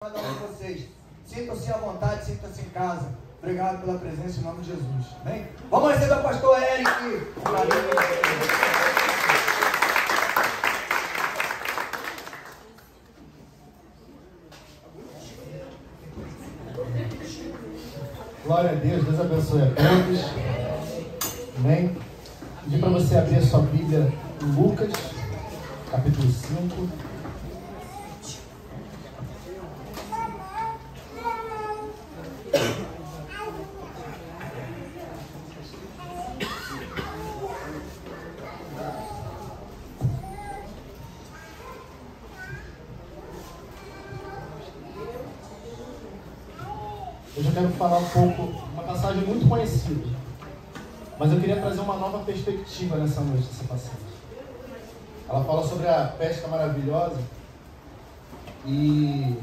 Cada um de vocês, sintam-se à vontade, sintam-se em casa. Obrigado pela presença em nome de Jesus. Amém? Vamos receber o pastor Eric. Glória a Deus, Deus abençoe a todos. Amém? Pedir para você abrir a sua Bíblia em Lucas, capítulo 5. Hoje eu quero falar um pouco, uma passagem muito conhecida, mas eu queria trazer uma nova perspectiva nessa noite, essa passagem. Ela fala sobre a pesca maravilhosa e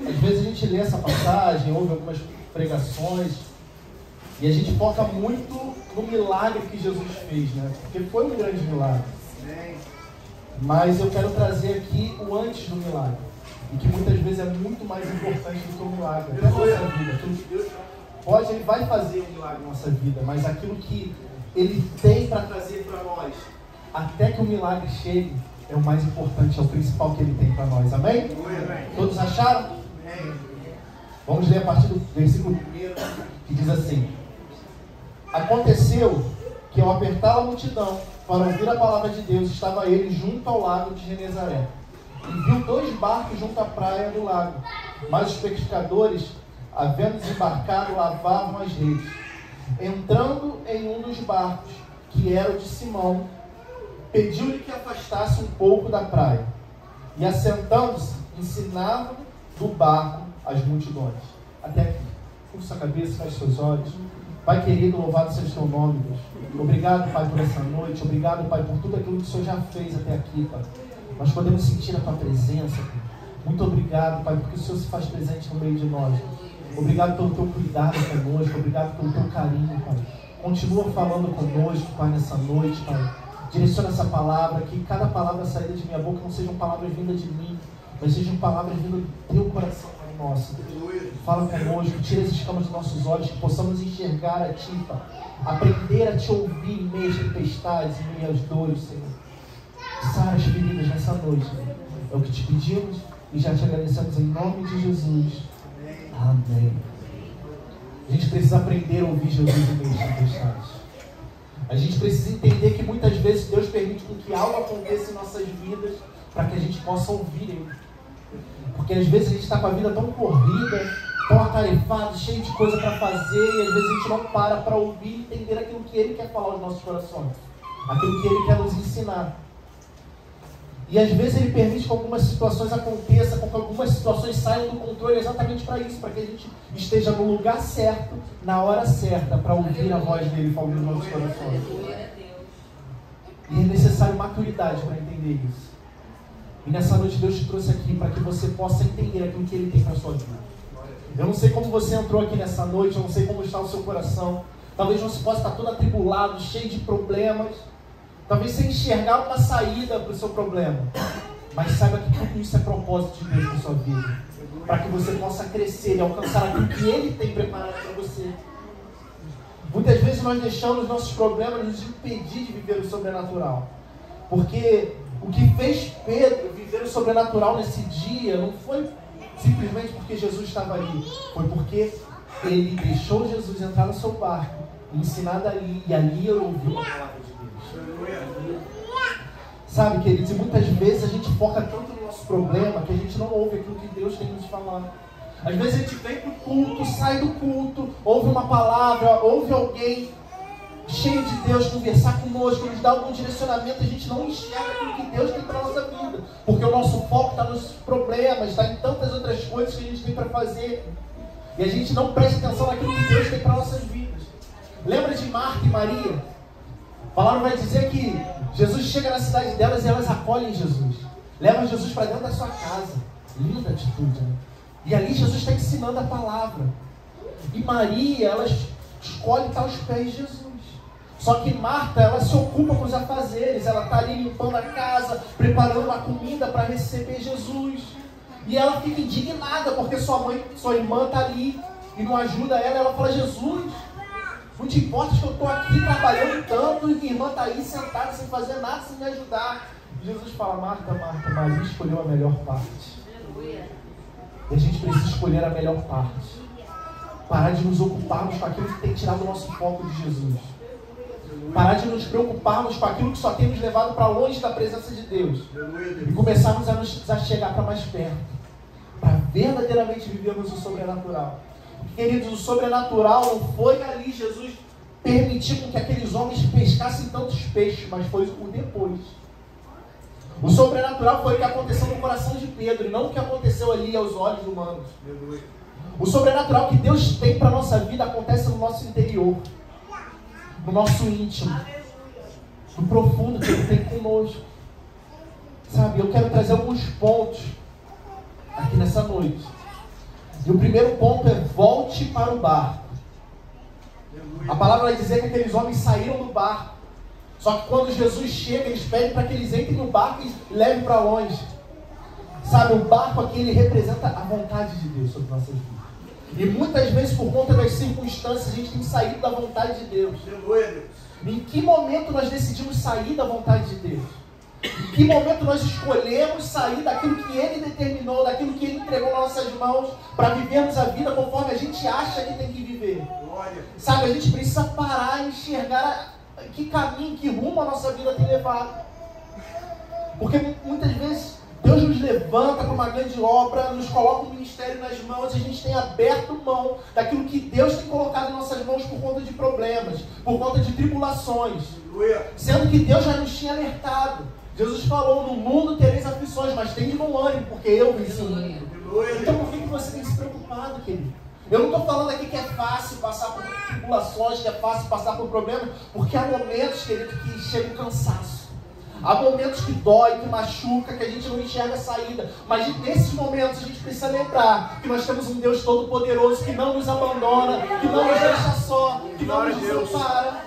às vezes a gente lê essa passagem, ouve algumas pregações e a gente foca muito no milagre que Jesus fez, né? Porque foi um grande milagre. Mas eu quero trazer aqui o antes do milagre. E que muitas vezes é muito mais importante do que o milagre na nossa vida. Aquilo que Deus pode, Ele vai fazer um milagre na nossa vida, mas aquilo que Ele tem para trazer para nós, até que o milagre chegue, é o mais importante, é o principal que Ele tem para nós. Amém? Todos acharam? Vamos ler a partir do versículo 1, que diz assim: Aconteceu que ao apertar a multidão para ouvir a palavra de Deus, estava ele junto ao lago de Genezaré. E viu 2 barcos junto à praia do lago, mas os pescadores, havendo desembarcado, lavavam as redes. Entrando em um dos barcos, que era o de Simão, pediu-lhe que afastasse um pouco da praia. E assentando-se, ensinava do barco as multidões. Até aqui. Curva sua cabeça, feche seus olhos. Pai querido, louvado seja o teu nome, Deus. Obrigado, Pai, por essa noite. Obrigado, Pai, por tudo aquilo que o Senhor já fez até aqui, Pai. Nós podemos sentir a Tua presença, Pai. Muito obrigado, Pai, porque o Senhor se faz presente no meio de nós. Obrigado pelo Teu cuidado conosco, obrigado pelo Teu carinho, Pai. Continua falando conosco, Pai, nessa noite, Pai. Direciona essa palavra, que cada palavra saída de minha boca não sejam palavras vindas de mim, mas sejam palavras vindas do Teu coração, Pai nosso. Fala conosco, tira as escamas dos nossos olhos, que possamos enxergar a Ti, Pai. Aprender a Te ouvir em meio às tempestades, em meio às dores, Senhor. Sara as feridas nessa noite. É o que te pedimos e já te agradecemos em nome de Jesus. Amém. A gente precisa aprender a ouvir Jesus em meio às tempestades. A gente precisa entender que muitas vezes Deus permite que algo aconteça em nossas vidas para que a gente possa ouvir Ele. Porque às vezes a gente está com a vida tão corrida, tão atarefado, cheio de coisa para fazer, e às vezes a gente não para ouvir e entender aquilo que Ele quer falar aos nossos corações, aquilo que Ele quer nos ensinar. E às vezes Ele permite que algumas situações aconteçam, que algumas situações saiam do controle exatamente para isso, para que a gente esteja no lugar certo, na hora certa, para ouvir a voz dEle falando nos nossos corações. E é necessário maturidade para entender isso. E nessa noite Deus te trouxe aqui para que você possa entender aquilo que Ele tem para a sua vida. Eu não sei como você entrou aqui nessa noite, eu não sei como está o seu coração. Talvez você possa estar todo atribulado, cheio de problemas. Talvez sem enxergar uma saída para o seu problema. Mas saiba que tudo isso é propósito de Deus para a sua vida. Para que você possa crescer e alcançar aquilo que Ele tem preparado para você. Muitas vezes nós deixamos nossos problemas nos impedir de viver o sobrenatural. Porque o que fez Pedro viver o sobrenatural nesse dia não foi simplesmente porque Jesus estava ali. Foi porque ele deixou Jesus entrar no seu barco, ensinar dali, e ali ele ouviu a palavra de Deus. Sabe, queridos, e muitas vezes a gente foca tanto no nosso problema que a gente não ouve aquilo que Deus tem nos falar. Às vezes a gente vem para o culto, sai do culto, ouve uma palavra, ouve alguém cheio de Deus conversar conosco, nos dar algum direcionamento, a gente não enxerga aquilo que Deus tem para a nossa vida, porque o nosso foco está nos problemas, está em tantas outras coisas que a gente tem para fazer, e a gente não presta atenção naquilo que Deus tem para nossas vidas. Lembra de Marta e Maria? A palavra vai dizer que Jesus chega na cidade delas e elas acolhem Jesus, levam Jesus para dentro da sua casa. Linda atitude, né? E ali Jesus está ensinando a palavra, e Maria, ela escolhe estar aos pés de Jesus. Só que Marta, ela se ocupa com os afazeres, ela está ali limpando a casa, preparando uma comida para receber Jesus. E ela fica indignada porque sua irmã está ali e não ajuda ela. Ela fala: Jesus, não te importa que eu estou aqui trabalhando tanto e minha irmã está aí sentada sem fazer nada, sem me ajudar. Jesus fala: Marta, Marta, Maria escolheu a melhor parte. E a gente precisa escolher a melhor parte. Parar de nos ocuparmos com aquilo que tem tirado o nosso foco de Jesus. Parar de nos preocuparmos com aquilo que só tem nos levado para longe da presença de Deus. E começarmos a nos chegar para mais perto. Para verdadeiramente vivermos o sobrenatural. Queridos, o sobrenatural não foi ali Jesus permitir que aqueles homens pescassem tantos peixes, mas foi o depois. O sobrenatural foi o que aconteceu no coração de Pedro e não o que aconteceu ali aos olhos humanos. O sobrenatural que Deus tem para a nossa vida acontece no nosso interior, no nosso íntimo, no profundo que Ele tem conosco. Sabe, eu quero trazer alguns pontos aqui nessa noite. E o primeiro ponto é: volte para o barco. A palavra vai dizer que aqueles homens saíram do barco. Só que quando Jesus chega, eles pedem para que eles entrem no barco e levem para longe. Sabe, o barco aqui, ele representa a vontade de Deus sobre nossas vidas. E muitas vezes, por conta das circunstâncias, a gente tem saído da vontade de Deus. Em que momento nós decidimos sair da vontade de Deus? Em que momento nós escolhemos sair daquilo que Ele determinou, daquilo que Ele entregou nas nossas mãos, para vivermos a vida conforme a gente acha que tem que viver? Sabe, a gente precisa parar e enxergar que caminho, que rumo a nossa vida tem levado. Porque muitas vezes Deus nos levanta para uma grande obra, nos coloca um ministério nas mãos e a gente tem aberto mão daquilo que Deus tem colocado em nossas mãos por conta de problemas, por conta de tribulações. Sendo que Deus já nos tinha alertado. Jesus falou: no mundo tereis aflições, mas tende bom ânimo, porque eu venci o mundo. Então por que você tem se preocupado, querido? Eu não estou falando aqui que é fácil passar por tribulações, que é fácil passar por problemas, porque há momentos, querido, que chega o cansaço. Há momentos que dói, que machuca, que a gente não enxerga a saída. Mas nesses momentos a gente precisa lembrar que nós temos um Deus todo-poderoso que não nos abandona, que não nos deixa só, que não nos desampara.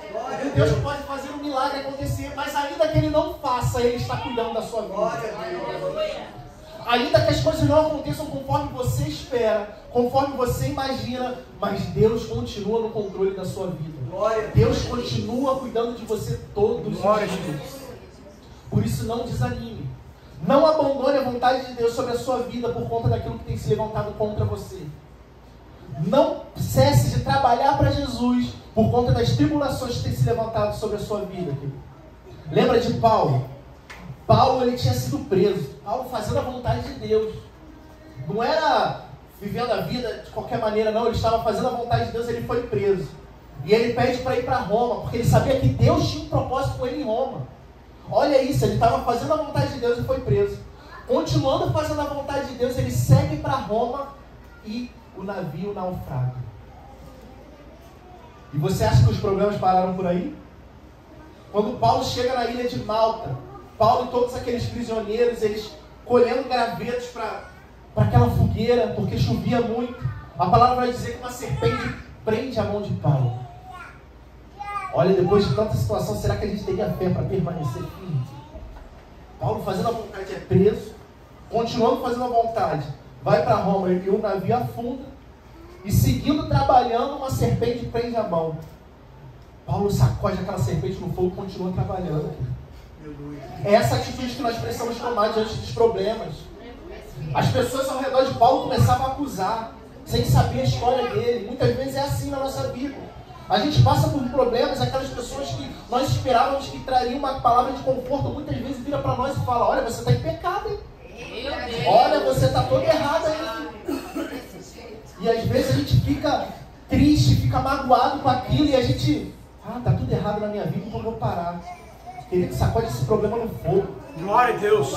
E Deus pode fazer um milagre acontecer, mas ainda que Ele não faça, Ele está cuidando da sua vida. Ainda que as coisas não aconteçam conforme você espera, conforme você imagina, mas Deus continua no controle da sua vida. Deus continua cuidando de você todos os dias. Por isso, não desanime. Não abandone a vontade de Deus sobre a sua vida por conta daquilo que tem se levantado contra você. Não cesse de trabalhar para Jesus por conta das tribulações que têm se levantado sobre a sua vida. Lembra de Paulo? Paulo, ele tinha sido preso. Paulo fazendo a vontade de Deus. Não era vivendo a vida de qualquer maneira, não. Ele estava fazendo a vontade de Deus, ele foi preso. E ele pede para ir para Roma, porque ele sabia que Deus tinha um propósito com ele em Roma. Olha isso, ele estava fazendo a vontade de Deus e foi preso. Continuando fazendo a vontade de Deus, ele segue para Roma e o navio naufraga. E você acha que os problemas pararam por aí? Quando Paulo chega na ilha de Malta, Paulo e todos aqueles prisioneiros, eles colhendo gravetos para aquela fogueira, porque chovia muito. A palavra vai dizer que uma serpente prende a mão de Paulo. Olha, depois de tanta situação, será que a gente teria fé para permanecer firme? Paulo fazendo a vontade é preso, continuando fazendo a vontade, vai para Roma e o navio afunda, e seguindo trabalhando, uma serpente prende a mão. Paulo sacode aquela serpente no fogo e continua trabalhando. É essa atitude que nós precisamos tomar diante dos problemas. As pessoas ao redor de Paulo começavam a acusar, sem saber a história dele. Muitas vezes é assim na nossa vida. A gente passa por problemas, aquelas pessoas que nós esperávamos que trariam uma palavra de conforto, muitas vezes vira para nós e fala: olha, você está em pecado, hein? Olha, você está todo errado aí. E às vezes a gente fica triste, fica magoado com aquilo e a gente... tá tudo errado na minha vida, então eu vou parar. Querido, sacode esse problema no fogo. Glória a Deus.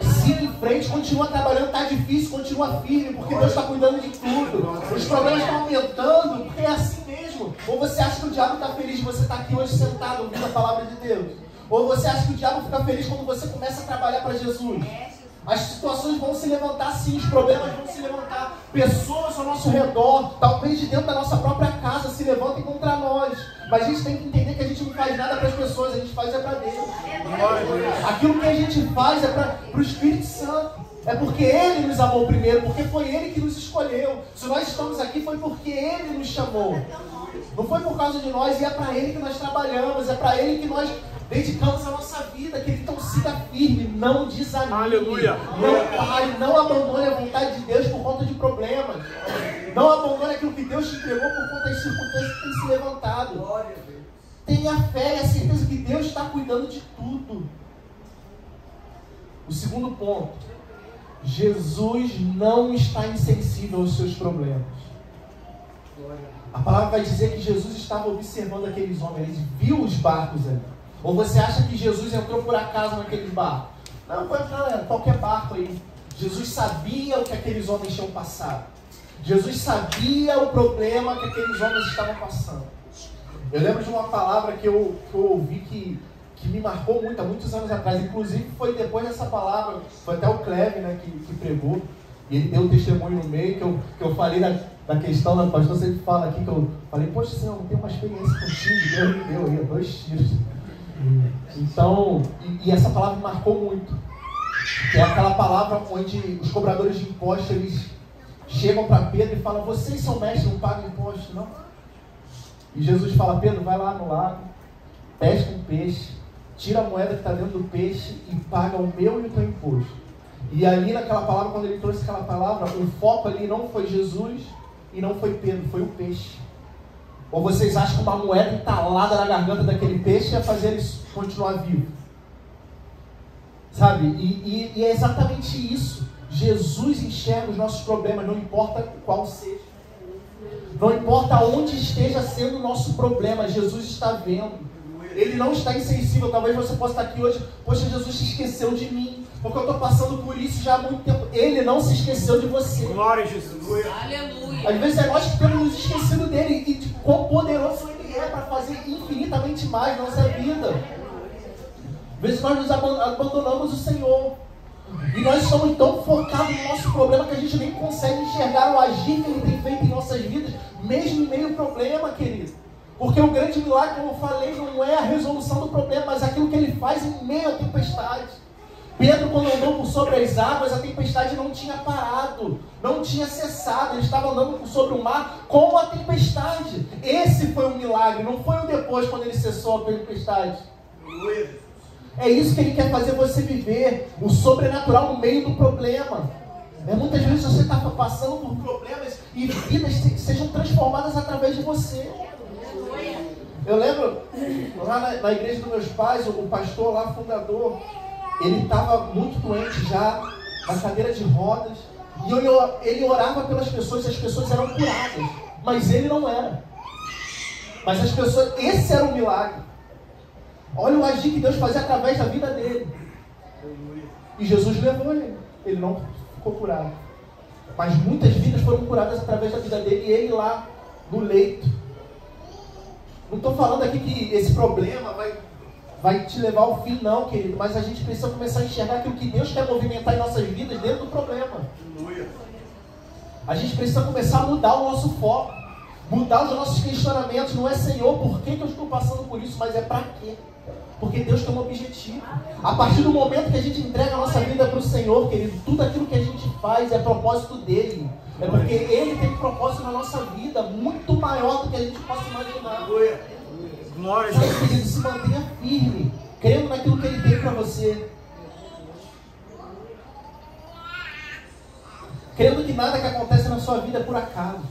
Siga em frente, continua trabalhando, está difícil, continua firme, porque Deus está cuidando de tudo. Os problemas estão aumentando, porque é assim mesmo. Ou você acha que o diabo está feliz de você estar aqui hoje sentado ouvindo a palavra de Deus? Ou você acha que o diabo fica feliz quando você começa a trabalhar para Jesus? As situações vão se levantar sim, os problemas vão se levantar. Pessoas ao nosso redor, talvez de dentro da nossa própria casa, se levantem contra nós. Mas a gente tem que entender que a gente não faz nada para as pessoas, a gente faz é para Deus. Aquilo que a gente faz é para o Espírito Santo. É porque Ele nos amou primeiro, porque foi Ele que nos escolheu. Se nós estamos aqui foi porque Ele nos chamou. Não foi por causa de nós, e é para Ele que nós trabalhamos, é para Ele que nós dedicamos a nossa vida, querido. Então siga firme, não desanime. Aleluia. Não pare, não abandone a vontade de Deus por conta de problemas. Não abandone aquilo que Deus te entregou por conta das circunstâncias que tem se levantado. Glória a Deus. Tenha fé e a certeza que Deus está cuidando de tudo. O segundo ponto: Jesus não está insensível aos seus problemas. A palavra vai dizer que Jesus estava observando aqueles homens, ele viu os barcos ali. Ou você acha que Jesus entrou por acaso naqueles barcos? Não, foi qualquer barco aí. Jesus sabia o que aqueles homens tinham passado. Jesus sabia o problema que aqueles homens estavam passando. Eu lembro de uma palavra que eu ouvi que me marcou muito, há muitos anos atrás. Inclusive foi depois dessa palavra, foi até o Cleve, né, que pregou. E ele deu um testemunho no meio que eu falei da questão, né, o pastor sempre fala aqui, que eu falei, poxa, Senhor, não tenho uma experiência contigo, Deus me deu aí, 2 tiros. Então, e essa palavra me marcou muito. Que é aquela palavra onde os cobradores de impostos, eles chegam para Pedro e falam, vocês são mestres, não pagam imposto, não? E Jesus fala, Pedro, vai lá no lago, pesca um peixe, tira a moeda que está dentro do peixe e paga o meu e o teu imposto. E ali naquela palavra, quando ele trouxe aquela palavra, o foco ali não foi Jesus e não foi Pedro, foi o peixe. Ou vocês acham que uma moeda entalada na garganta daquele peixe ia fazer ele continuar vivo? Sabe? E é exatamente isso. Jesus enxerga os nossos problemas, não importa qual seja. Não importa onde esteja sendo o nosso problema, Jesus está vendo. Ele não está insensível. Talvez você possa estar aqui hoje, poxa, Jesus se esqueceu de mim, porque eu estou passando por isso já há muito tempo. Ele não se esqueceu de você. Glória a Jesus. Aleluia. Às vezes é nós que temos nos esquecido dele e de quão poderoso ele é para fazer infinitamente mais na nossa vida. Às vezes nós nos abandonamos o Senhor. E nós estamos tão focados no nosso problema que a gente nem consegue enxergar o agir que Ele tem feito em nossas vidas, mesmo em meio ao problema, querido. Porque o grande milagre, como eu falei, não é a resolução do problema, mas aquilo que Ele faz em meio à tempestade. Pedro, quando andou por sobre as águas, a tempestade não tinha parado, não tinha cessado. Ele estava andando por sobre o mar com a tempestade. Esse foi o milagre, não foi o depois, quando ele cessou a tempestade. É isso que Ele quer fazer você viver, o sobrenatural no meio do problema. Muitas vezes você está passando por problemas e vidas sejam transformadas através de você. Eu lembro, lá na igreja dos meus pais, o pastor lá, fundador, ele estava muito doente já, na cadeira de rodas, e ele orava pelas pessoas e as pessoas eram curadas, mas ele não era. Mas as pessoas, esse era o milagre. Olha o agir que Deus fazia através da vida dele. E Jesus levou ele não ficou curado. Mas muitas vidas foram curadas através da vida dele, e ele lá no leito. Não estou falando aqui que esse problema vai te levar ao fim, não, querido. Mas a gente precisa começar a enxergar aquilo que Deus quer movimentar em nossas vidas dentro do problema. A gente precisa começar a mudar o nosso foco, mudar os nossos questionamentos. Não é, Senhor, por que eu estou passando por isso? Mas é para quê? Porque Deus tem um objetivo. A partir do momento que a gente entrega a nossa vida para o Senhor, querido, tudo aquilo que a gente faz é propósito dele. É porque Ele tem um propósito na nossa vida muito maior do que a gente possa imaginar. Glória a Sabe, Jesus. querido, se mantenha firme, crendo naquilo que Ele tem para você. Crendo que nada que acontece na sua vida é por acaso.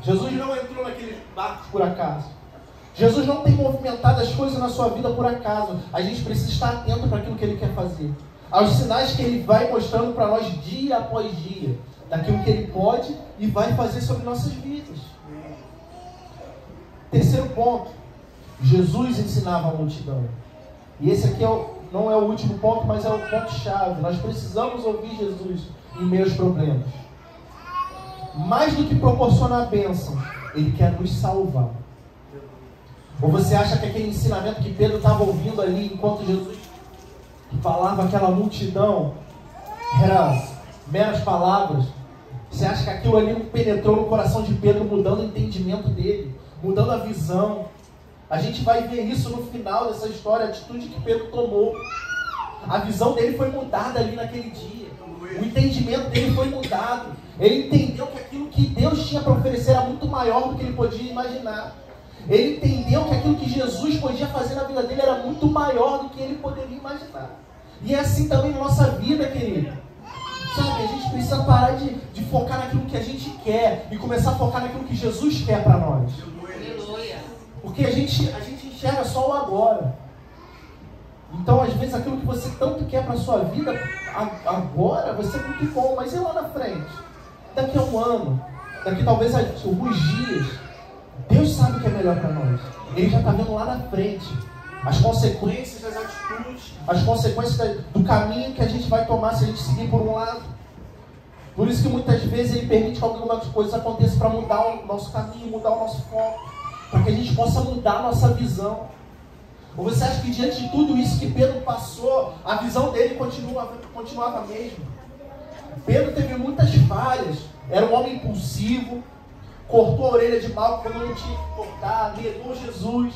Jesus não entrou naquele barco por acaso. Jesus não tem movimentado as coisas na sua vida por acaso. A gente precisa estar atento para aquilo que Ele quer fazer, aos sinais que Ele vai mostrando para nós dia após dia, daquilo que Ele pode e vai fazer sobre nossas vidas. Terceiro ponto, Jesus ensinava a multidão. E esse aqui não é o último ponto, mas é o ponto-chave. Nós precisamos ouvir Jesus em meio aos problemas. Mais do que proporcionar a bênção, Ele quer nos salvar. Ou você acha que aquele ensinamento que Pedro estava ouvindo ali enquanto Jesus falava aquela multidão era meras palavras? Você acha que aquilo ali não penetrou no coração de Pedro, mudando o entendimento dele, mudando a visão? A gente vai ver isso no final dessa história, a atitude que Pedro tomou. A visão dele foi mudada ali naquele dia. O entendimento dele foi mudado. Ele entendeu que aquilo que Deus tinha para oferecer era muito maior do que ele podia imaginar. Ele entendeu que aquilo que Jesus podia fazer na vida dele era muito maior do que ele poderia imaginar. E é assim também na nossa vida, querido. Sabe, a gente precisa parar de focar naquilo que a gente quer e começar a focar naquilo que Jesus quer para nós. Porque a gente enxerga só o agora. Então, às vezes, aquilo que você tanto quer para a sua vida, agora vai ser muito bom, mas e lá na frente? Daqui a um ano, daqui talvez a alguns dias, Deus sabe o que é melhor para nós. Ele já está vendo lá na frente as consequências das atitudes, as consequências do caminho que a gente vai tomar se a gente seguir por um lado. Por isso que muitas vezes Ele permite que algumas coisas aconteçam para mudar o nosso caminho, mudar o nosso foco, para que a gente possa mudar a nossa visão. Ou você acha que diante de tudo isso que Pedro passou, a visão dele continuava a mesma? Pedro teve muitas falhas, era um homem impulsivo, cortou a orelha de Malco quando não tinha que cortar, negou Jesus.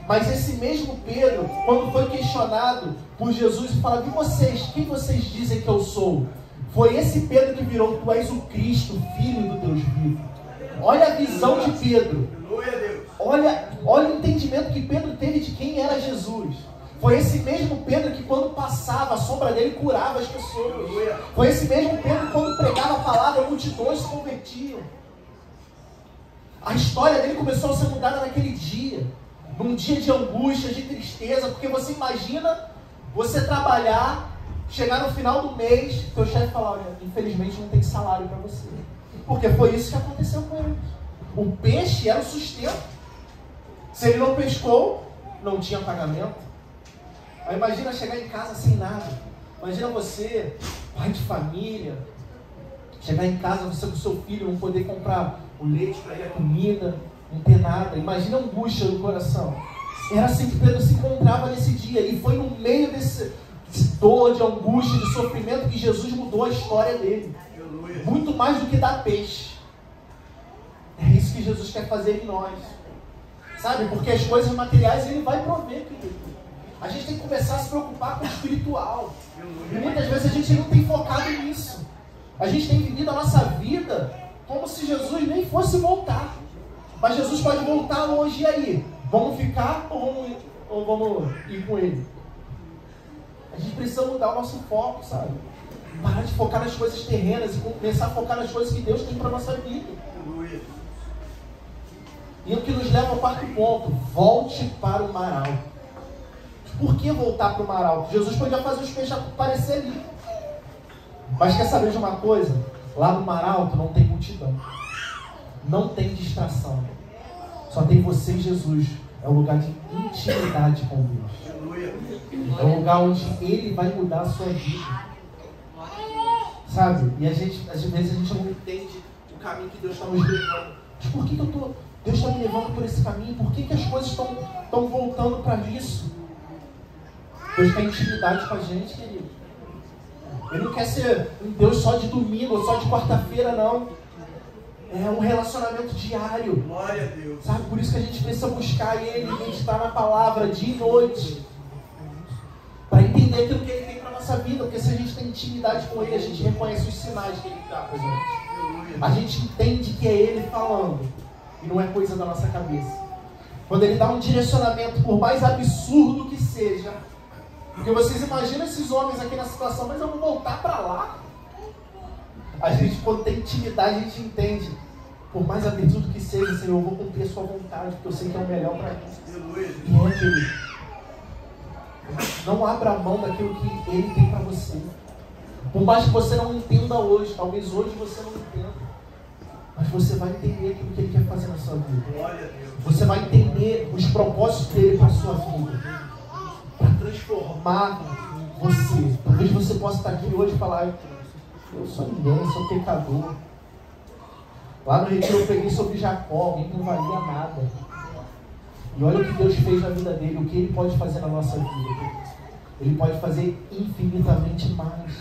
Mas esse mesmo Pedro, quando foi questionado por Jesus, falava: e vocês, quem vocês dizem que eu sou? Foi esse Pedro que virou: tu és o Cristo, Filho do Deus vivo. Olha a visão de Pedro. Olha o entendimento que Pedro teve de quem era Jesus. Foi esse mesmo Pedro que quando passava, a sombra dele curava as pessoas. Foi esse mesmo Pedro que quando pregava a palavra, multidões se convertiam. A história dele começou a ser mudada naquele dia. Num dia de angústia, de tristeza. Porque você imagina você trabalhar, chegar no final do mês, teu chefe falar: olha, infelizmente não tem salário para você. Porque foi isso que aconteceu com eles. O peixe era o sustento. Se ele não pescou, não tinha pagamento. Aí imagina chegar em casa sem nada. Imagina você, pai de família, chegar em casa, você com seu filho, não poder comprar o leite para ir a comida, não ter nada. Imagina a angústia do coração. Era assim que Pedro se encontrava nesse dia. E foi no meio desse dor, de angústia, de sofrimento, que Jesus mudou a história dele. Muito mais do que dar peixe. É isso que Jesus quer fazer em nós. Sabe? Porque as coisas materiais Ele vai prover, querido. A gente tem que começar a se preocupar com o espiritual. E muitas vezes a gente não tem focado nisso. A gente tem vivido a nossa vida como se Jesus nem fosse voltar. Mas Jesus pode voltar hoje, e aí? Vamos ficar ou vamos ir com Ele? A gente precisa mudar o nosso foco, sabe? Parar de focar nas coisas terrenas e começar a focar nas coisas que Deus tem para a nossa vida. E o que nos leva ao quarto ponto: volte para o mar alto. Por que voltar para o mar alto? Jesus podia fazer os peixes aparecer ali. Mas quer saber de uma coisa? Lá no mar alto não tem multidão. Não tem distração. Só tem você e Jesus. É um lugar de intimidade com Deus. É um lugar onde Ele vai mudar a sua vida. Sabe? E às vezes a gente não entende o caminho que Deus está nos levando. Mas por que Deus está me levando por esse caminho? Por que as coisas estão voltando para isso? Deus quer intimidade com a gente, querido. Ele não quer ser um Deus só de domingo ou só de quarta-feira, não. É um relacionamento diário. Glória a Deus. Sabe? Por isso que a gente precisa buscar Ele, meditar na palavra dia e noite. Para entender aquilo que Ele tem para a nossa vida. Porque se a gente tem intimidade com Ele, a gente reconhece os sinais que Ele dá para a gente. A gente entende que é Ele falando. E não é coisa da nossa cabeça. Quando Ele dá um direcionamento, por mais absurdo que seja. Porque vocês imaginam esses homens aqui na situação: mas eu vou voltar para lá. A gente, quando tem intimidade, a gente entende. Por mais absurdo que seja, Senhor, eu vou cumprir a sua vontade, porque eu sei que é o melhor para mim. E é aquele. Não abra mão daquilo que Ele tem para você. Por mais que você não entenda hoje, talvez hoje você não entenda, mas você vai entender aquilo que Ele quer fazer na sua vida. Você vai entender os propósitos dEle para a sua vida, para transformar você. Talvez você possa estar aqui hoje e falar: eu sou ninguém, sou pecador. Lá no retiro eu preguei sobre Jacó, alguém que não valia nada. E olha o que Deus fez na vida dele, o que Ele pode fazer na nossa vida. Ele pode fazer infinitamente mais.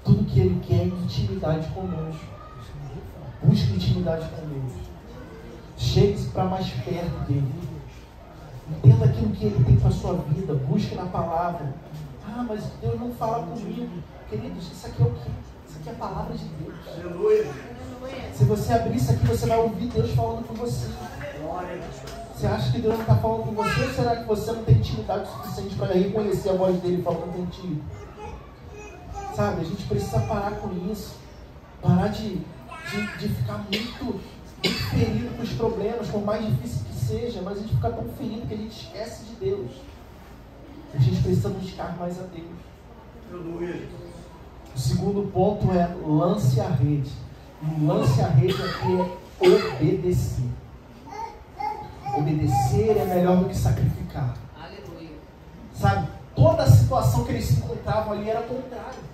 Tudo que Ele quer é intimidade conosco. Busque intimidade com Deus. Chegue-se para mais perto dEle. Entenda aquilo que Ele tem para a sua vida. Busque na palavra. Ah, mas Deus não fala comigo. Queridos, isso aqui é o quê? Isso aqui é a palavra de Deus. Aleluia. Se você abrir isso aqui, você vai ouvir Deus falando com você. Você acha que Deus não está falando com você, ou será que você não tem intimidade suficiente para reconhecer a voz dele falando contigo? Sabe, a gente precisa parar com isso. Parar de ficar muito ferido com os problemas, por mais difícil que seja, mas a gente fica tão ferido que a gente esquece de Deus. A gente precisa buscar mais a Deus. O segundo ponto é lance a rede. E o lance a rede aqui é obedecer. Obedecer é melhor do que sacrificar. Aleluia. Sabe, toda a situação que eles se encontravam ali era contrária.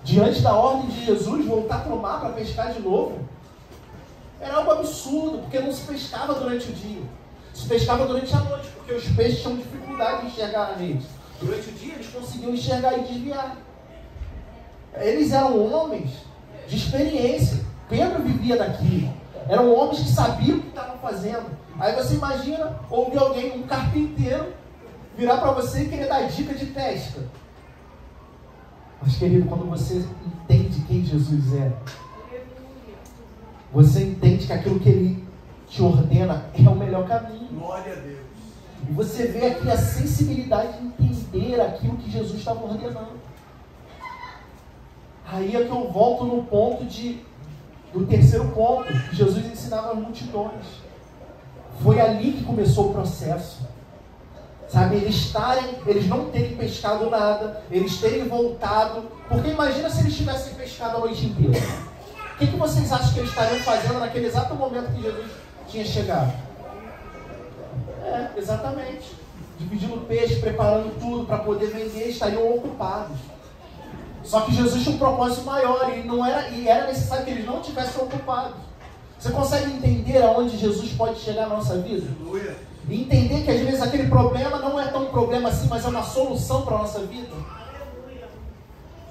Diante da ordem de Jesus, voltar para o mar para pescar de novo, era algo absurdo, porque não se pescava durante o dia. Se pescava durante a noite, porque os peixes tinham dificuldade de enxergar a rede. Durante o dia, eles conseguiam enxergar e desviar. Eles eram homens de experiência. Pedro vivia daquilo. Eram homens que sabiam o que estavam fazendo. Aí você imagina ouvir alguém, um carpinteiro, virar para você e querer dar dica de pesca. Mas, querido, quando você entende quem Jesus é, você entende que aquilo que Ele te ordena é o melhor caminho. Glória a Deus. E você vê aqui a sensibilidade de entender aquilo que Jesus estava ordenando. Aí é que eu volto no ponto do terceiro ponto, que Jesus ensinava as multidões. Foi ali que começou o processo. Sabe, eles não terem pescado nada, eles terem voltado. Porque imagina se eles tivessem pescado a noite inteira. O que vocês acham que eles estariam fazendo naquele exato momento que Jesus tinha chegado? Exatamente. Dividindo peixe, preparando tudo para poder vender, estariam ocupados. Só que Jesus tinha um propósito maior e era necessário que eles não estivessem ocupados. Você consegue entender aonde Jesus pode chegar na nossa vida? E entender que às vezes aquele problema não é tão problema assim, mas é uma solução para a nossa vida?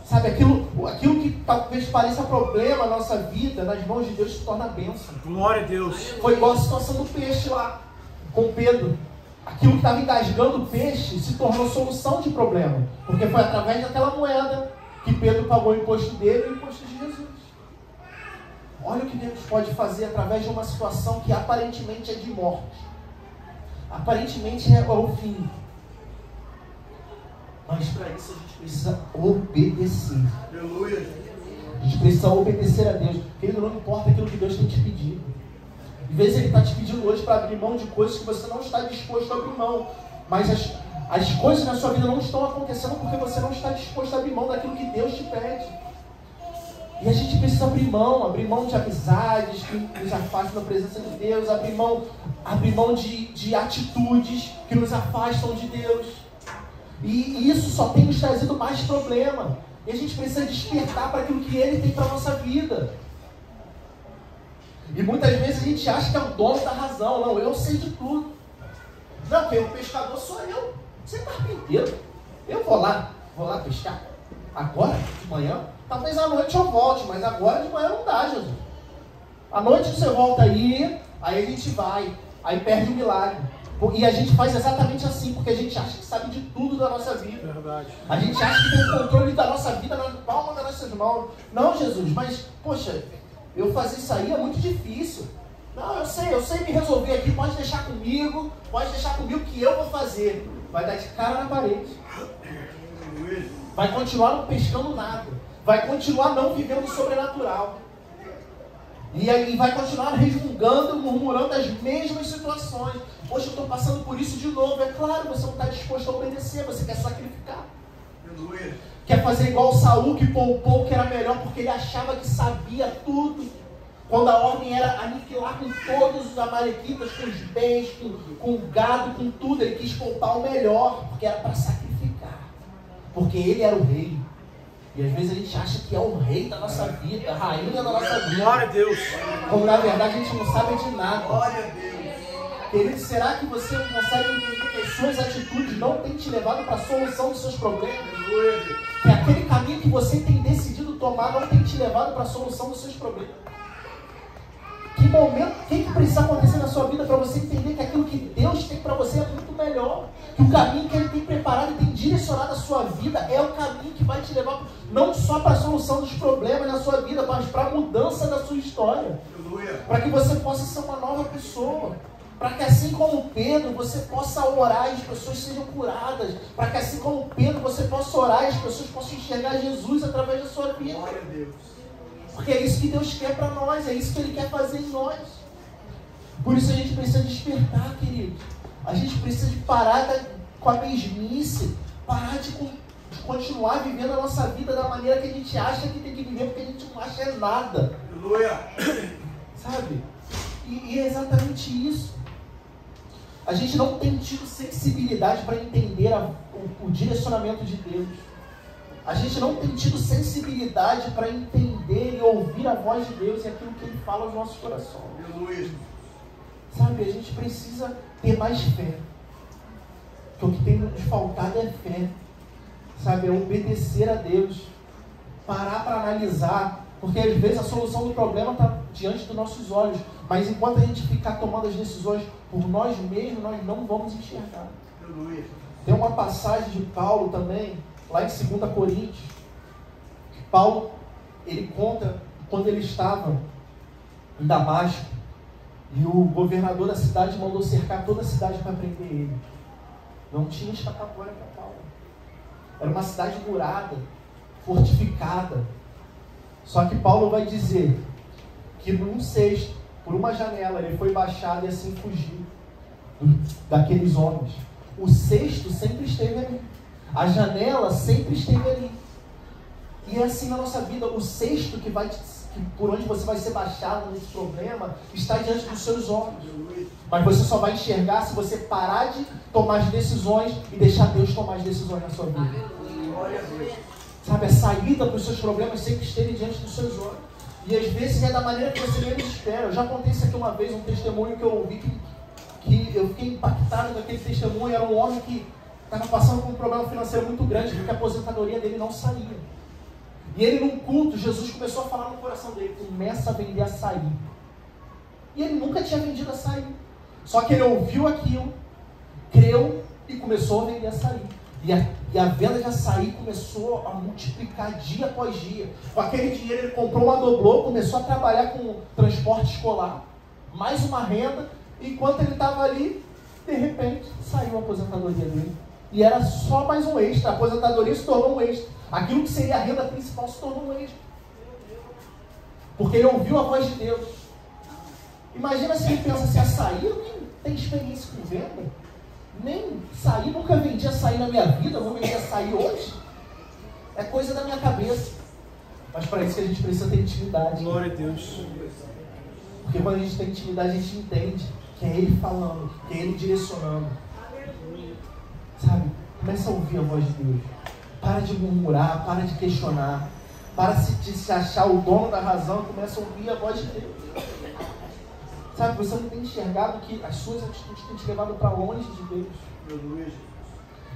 Sabe, aquilo que talvez pareça problema na nossa vida, nas mãos de Deus se torna bênção. Glória a Deus. Foi igual a situação do peixe lá, com Pedro. Aquilo que estava engasgando o peixe se tornou solução de problema. Porque foi através daquela moeda que Pedro pagou o imposto dele e o imposto de Jesus. Olha o que Deus pode fazer através de uma situação que aparentemente é de morte. Aparentemente é o fim. Mas para isso a gente precisa obedecer. Aleluia. A gente precisa obedecer a Deus. Querido, não importa aquilo que Deus tem te pedido. Às vezes Ele está te pedindo hoje para abrir mão de coisas que você não está disposto a abrir mão. Mas as coisas na sua vida não estão acontecendo porque você não está disposto a abrir mão daquilo que Deus te pede. E a gente precisa abrir mão de amizades que nos afastam da presença de Deus, abrir mão de atitudes que nos afastam de Deus. E isso só tem nos trazido mais problema. E a gente precisa despertar para aquilo que Ele tem para a nossa vida. E muitas vezes a gente acha que é o dono da razão. Não, eu sei de tudo. Não, quem é o pescador sou eu. Você é carpinteiro. Eu vou lá pescar. Agora, de manhã. Talvez à noite eu volte, mas agora de manhã não dá, Jesus. À noite você volta aí a gente vai. Aí perde o milagre. E a gente faz exatamente assim, porque a gente acha que sabe de tudo da nossa vida. Verdade. A gente acha que tem o controle da nossa vida na palma das nossas mãos. Não, Jesus, mas, poxa, eu fazer isso aí é muito difícil. Não, eu sei me resolver aqui, pode deixar comigo que eu vou fazer. Vai dar de cara na parede. Vai continuar não pescando nada. Vai continuar não vivendo o sobrenatural. E aí vai continuar resmungando, murmurando as mesmas situações. Poxa, eu estou passando por isso de novo. É claro, você não está disposto a obedecer, você quer sacrificar. Aleluia. Quer fazer igual o Saul, que poupou, que era melhor, porque ele achava que sabia tudo. Quando a ordem era aniquilar com todos os amalequitas, com os bens, com o gado, com tudo. Ele quis poupar o melhor, porque era para sacrificar. Porque ele era o rei. E às vezes a gente acha que é o rei da nossa vida, a rainha da nossa vida. Glória a Deus. Como na verdade a gente não sabe de nada. Glória a Deus. Querido, será que você consegue entender que as suas atitudes não têm te levado para a solução dos seus problemas? Que aquele caminho que você tem decidido tomar não tem te levado para a solução dos seus problemas? Que momento, o que precisa acontecer na sua vida para você entender que aquilo que Deus tem para você é muito melhor. Que o caminho que Ele tem preparado e tem direcionado a sua vida é o caminho que vai te levar não só para a solução dos problemas na sua vida, mas para a mudança da sua história. Para que você possa ser uma nova pessoa. Para que assim como Pedro, você possa orar e as pessoas sejam curadas. Para que assim como Pedro, você possa orar e as pessoas possam enxergar Jesus através da sua vida. Glória a Deus. Porque é isso que Deus quer para nós, é isso que Ele quer fazer em nós. Por isso a gente precisa despertar, queridos. A gente precisa de parar com a mesmice, parar de continuar vivendo a nossa vida da maneira que a gente acha que tem que viver, porque a gente não acha nada. Aleluia. Sabe? E é exatamente isso. A gente não tem tido sensibilidade para entender o direcionamento de Deus. A gente não tem tido sensibilidade para entender e ouvir a voz de Deus e aquilo que Ele fala aos nossos corações. Aleluia. Sabe, a gente precisa ter mais fé. Porque o que tem nos faltado é fé. Sabe, é obedecer a Deus. Parar para analisar. Porque às vezes a solução do problema está diante dos nossos olhos. Mas enquanto a gente ficar tomando as decisões por nós mesmos, nós não vamos enxergar. Aleluia. Tem uma passagem de Paulo também, lá em 2 Coríntios. Que Paulo, ele conta quando ele estava em Damasco. E o governador da cidade mandou cercar toda a cidade para prender ele. Não tinha escapatória para Paulo. Era uma cidade murada, fortificada. Só que Paulo vai dizer que num cesto, por uma janela, ele foi baixado e assim fugiu daqueles homens. O cesto sempre esteve ali. A janela sempre esteve ali. E é assim na nossa vida, o cesto por onde você vai ser baixado nesse problema, está diante dos seus olhos. Mas você só vai enxergar se você parar de tomar as decisões e deixar Deus tomar as decisões na sua vida. Sabe, a saída para os seus problemas sempre esteve diante dos seus olhos. E às vezes é da maneira que você menos espera. Eu já contei isso aqui uma vez, um testemunho que eu ouvi, que eu fiquei impactado com aquele testemunho. Era um homem que estava passando por um problema financeiro muito grande, porque a aposentadoria dele não saía. E ele num culto, Jesus começou a falar no coração dele, começa a vender açaí. E ele nunca tinha vendido açaí. Só que ele ouviu aquilo, creu e começou a vender açaí. E a venda de açaí começou a multiplicar dia após dia. Com aquele dinheiro ele comprou uma doblô, começou a trabalhar com transporte escolar, mais uma renda. E enquanto ele estava ali, de repente, saiu a aposentadoria dele. E era só mais um extra. A aposentadoria se tornou um extra. Aquilo que seria a renda principal se tornou um extra. Porque ele ouviu a voz de Deus. Imagina se ele pensa assim, açaí, eu nem tenho experiência com venda. Nem açaí, nunca vendi açaí na minha vida, vou vender açaí hoje. É coisa da minha cabeça. Mas para isso que a gente precisa ter intimidade. Glória a Deus. Porque quando a gente tem intimidade, a gente entende que é Ele falando, que é Ele direcionando. Sabe? Começa a ouvir a voz de Deus. Para de murmurar, para de questionar. Para de se achar o dono da razão, começa a ouvir a voz de Deus. Sabe, você não tem enxergado que as suas atitudes têm te levado para longe de Deus.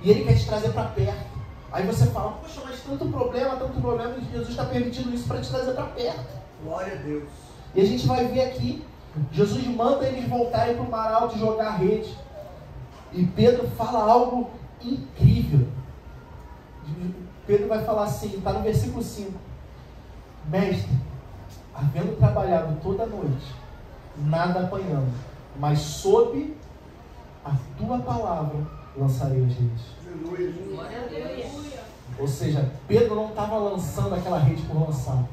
E Ele quer te trazer para perto. Aí você fala, poxa, mas tanto problema, e Jesus está permitindo isso para te trazer para perto. Glória a Deus. E a gente vai ver aqui, Jesus manda eles voltarem para o mar alto e jogar a rede. E Pedro fala algo incrível. Pedro vai falar assim, está no versículo 5. Mestre, havendo trabalhado toda a noite, nada apanhando, mas sob a tua palavra lançarei as redes. Glória a Deus. Ou seja, Pedro não estava lançando aquela rede por lançar.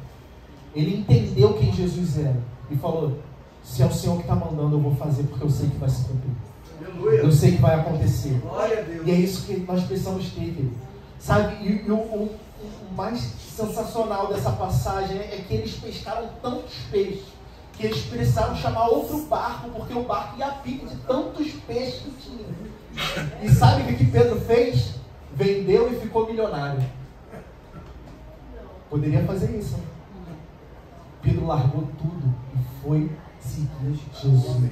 Ele entendeu quem Jesus era e falou, se é o Senhor que está mandando, eu vou fazer porque eu sei que vai se cumprir. Eu sei que vai acontecer. Glória a Deus. E é isso que nós precisamos ter, querido. Sabe, e o mais sensacional dessa passagem é que eles pescaram tantos peixes que eles precisaram chamar outro barco, porque o barco ia a pique de tantos peixes que tinha. E sabe o que Pedro fez? Vendeu e ficou milionário. Poderia fazer isso, né? Pedro largou tudo e foi seguir Jesus.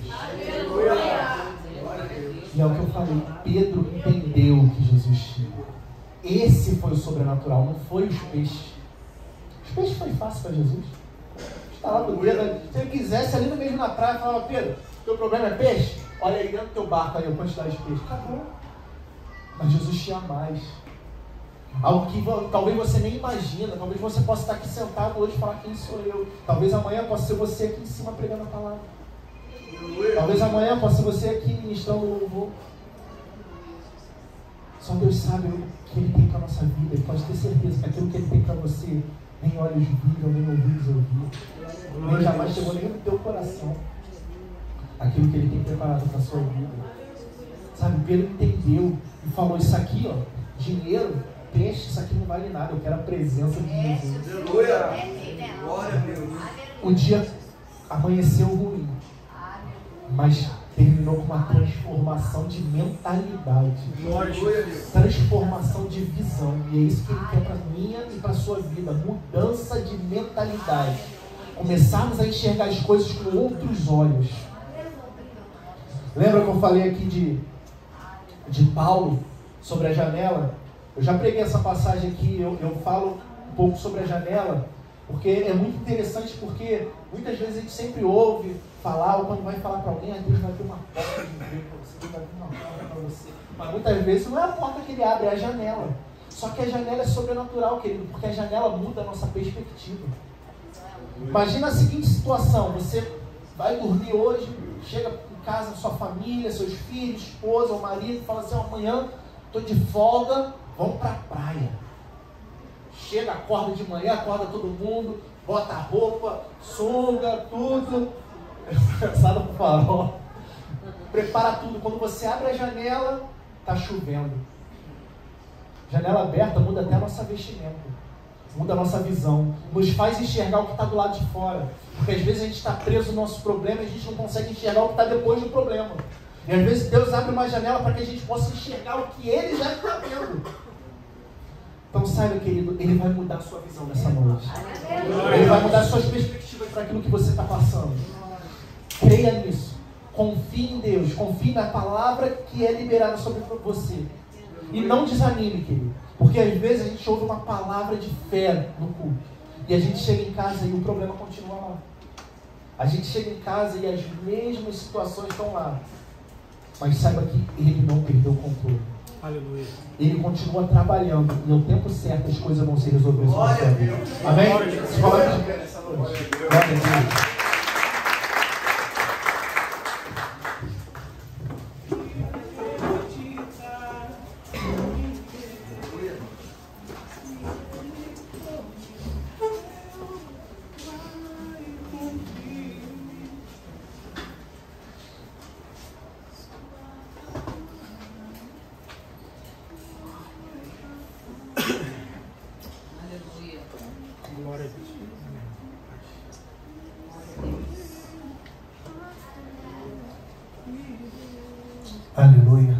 E é o que eu falei, Pedro entendeu que Jesus tinha. Esse foi o sobrenatural, não foi os peixes. Os peixes foi fácil para Jesus. Está lá do dedo. Se ele quisesse ali no meio na praia, falava, Pedro, teu problema é peixe? olha aí dentro do teu barco aí a quantidade de peixe. Acabou. Mas Jesus tinha mais. Algo que talvez você nem imagina. Talvez você possa estar aqui sentado hoje e falar: quem sou eu? Talvez amanhã possa ser você aqui em cima pregando a palavra. Talvez amanhã possa ser você aqui ministrando o louvor. Só Deus sabe o que Ele tem para a nossa vida. Ele pode ter certeza que aquilo que Ele tem para você, nem olhos viram, nem ouvidos ouviram, nem jamais chegou nem no teu coração. Aquilo que Ele tem preparado para a sua vida. Sabe, Pedro entendeu e falou: isso aqui, ó, dinheiro, peixe, isso aqui não vale nada. Eu quero a presença de Jesus. Aleluia! Glória a Deus! O dia amanheceu ruim, mas terminou com uma transformação de mentalidade, transformação de visão. E é isso que Ele quer para a minha e para a sua vida: mudança de mentalidade, começarmos a enxergar as coisas com outros olhos. Lembra que eu falei aqui de Paulo sobre a janela? Eu já preguei essa passagem aqui. Eu falo um pouco sobre a janela, porque é muito interessante, porque muitas vezes a gente sempre ouve falar, ou quando vai falar para alguém: Deus vai ter uma porta de emprego para você, Deus vai ter uma porta para você. Mas muitas vezes não é a porta que Ele abre, é a janela. Só que a janela é sobrenatural, querido, porque a janela muda a nossa perspectiva. Imagina a seguinte situação: você vai dormir hoje, chega em casa, sua família, seus filhos, esposa ou marido, fala assim: amanhã estou de folga, vamos para a praia. Chega, acorda de manhã, acorda todo mundo, bota a roupa, sunga, tudo, pensado pro farol, prepara tudo. Quando você abre a janela, está chovendo. Janela aberta muda até a nossa vestimenta, muda a nossa visão, nos faz enxergar o que está do lado de fora, porque às vezes a gente está preso no nosso problema e a gente não consegue enxergar o que está depois do problema. E às vezes Deus abre uma janela para que a gente possa enxergar o que Ele já está vendo. Então saiba, querido, Ele vai mudar a sua visão nessa noite. Ele vai mudar as suas perspectivas para aquilo que você está passando. Creia nisso. Confie em Deus. Confie na palavra que é liberada sobre você. E não desanime, querido. Porque às vezes a gente ouve uma palavra de fé no culto. E a gente chega em casa e o problema continua lá. A gente chega em casa e as mesmas situações estão lá. Mas saiba que Ele não perdeu o controle. Aleluia. Ele continua trabalhando e ao tempo certo as coisas vão se resolver. Glória a Deus. Amém? Glória a Deus. Glória a Deus. Aleluia.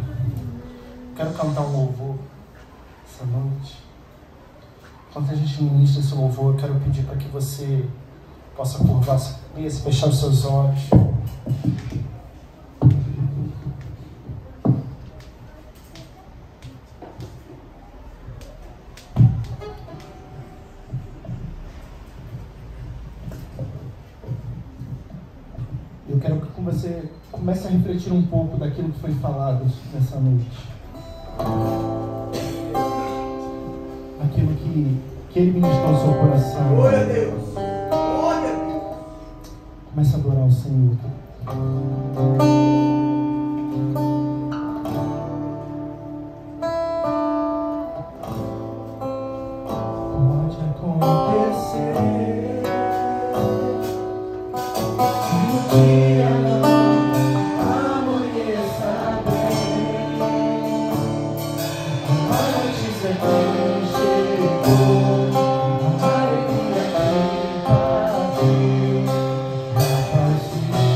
Quero cantar um louvor essa noite. Enquanto a gente ministra esse louvor, eu quero pedir para que você possa curvar sua cabeça, fechar os seus olhos. Eu quero que você comece a refletir um pouco daquilo que foi falado nessa noite. Aquilo que Ele ministrou ao seu coração. Glória a Deus. Glória a Deus. Comece a adorar o Senhor. Pode acontecer que um dia amanheça bem. A notícia que chegou, a alegria que partiu, a paz se foi.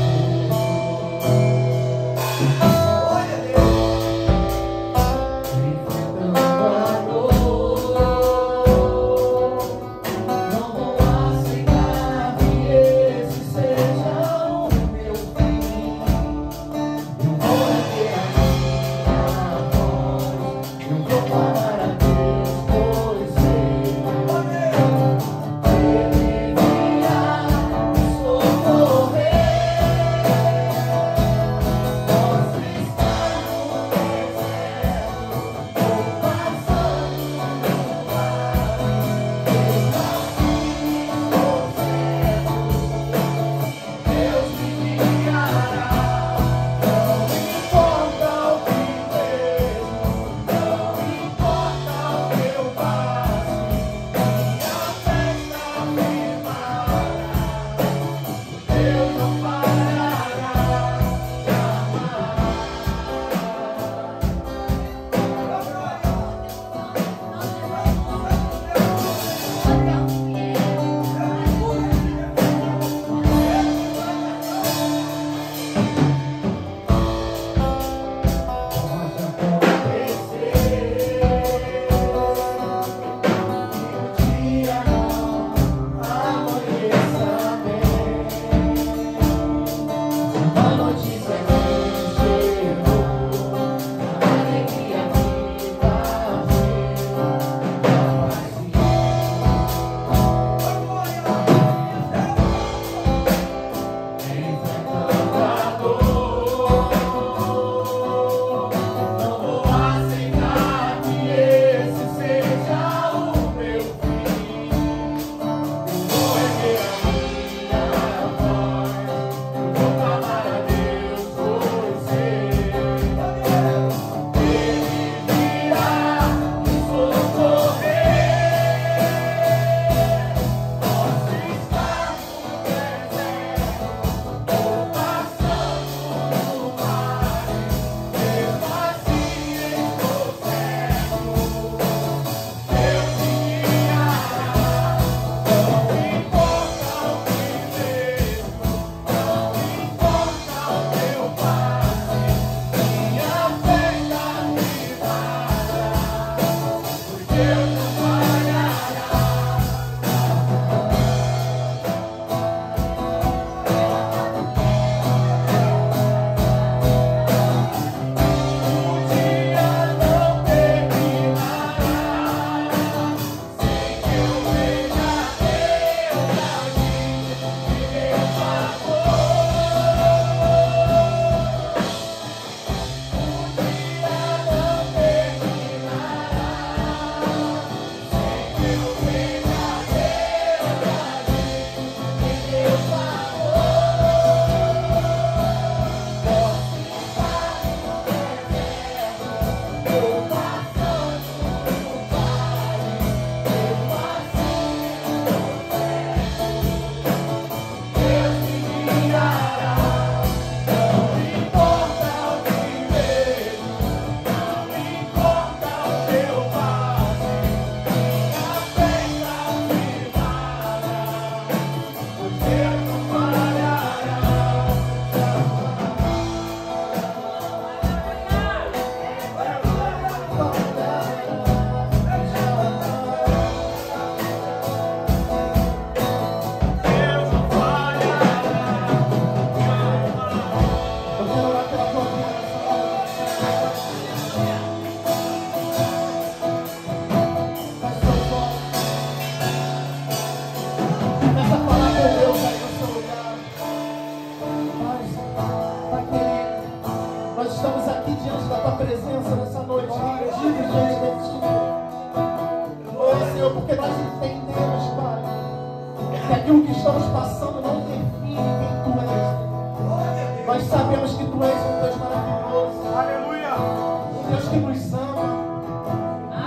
Tu és um Deus maravilhoso. Aleluia. Um Deus que nos ama.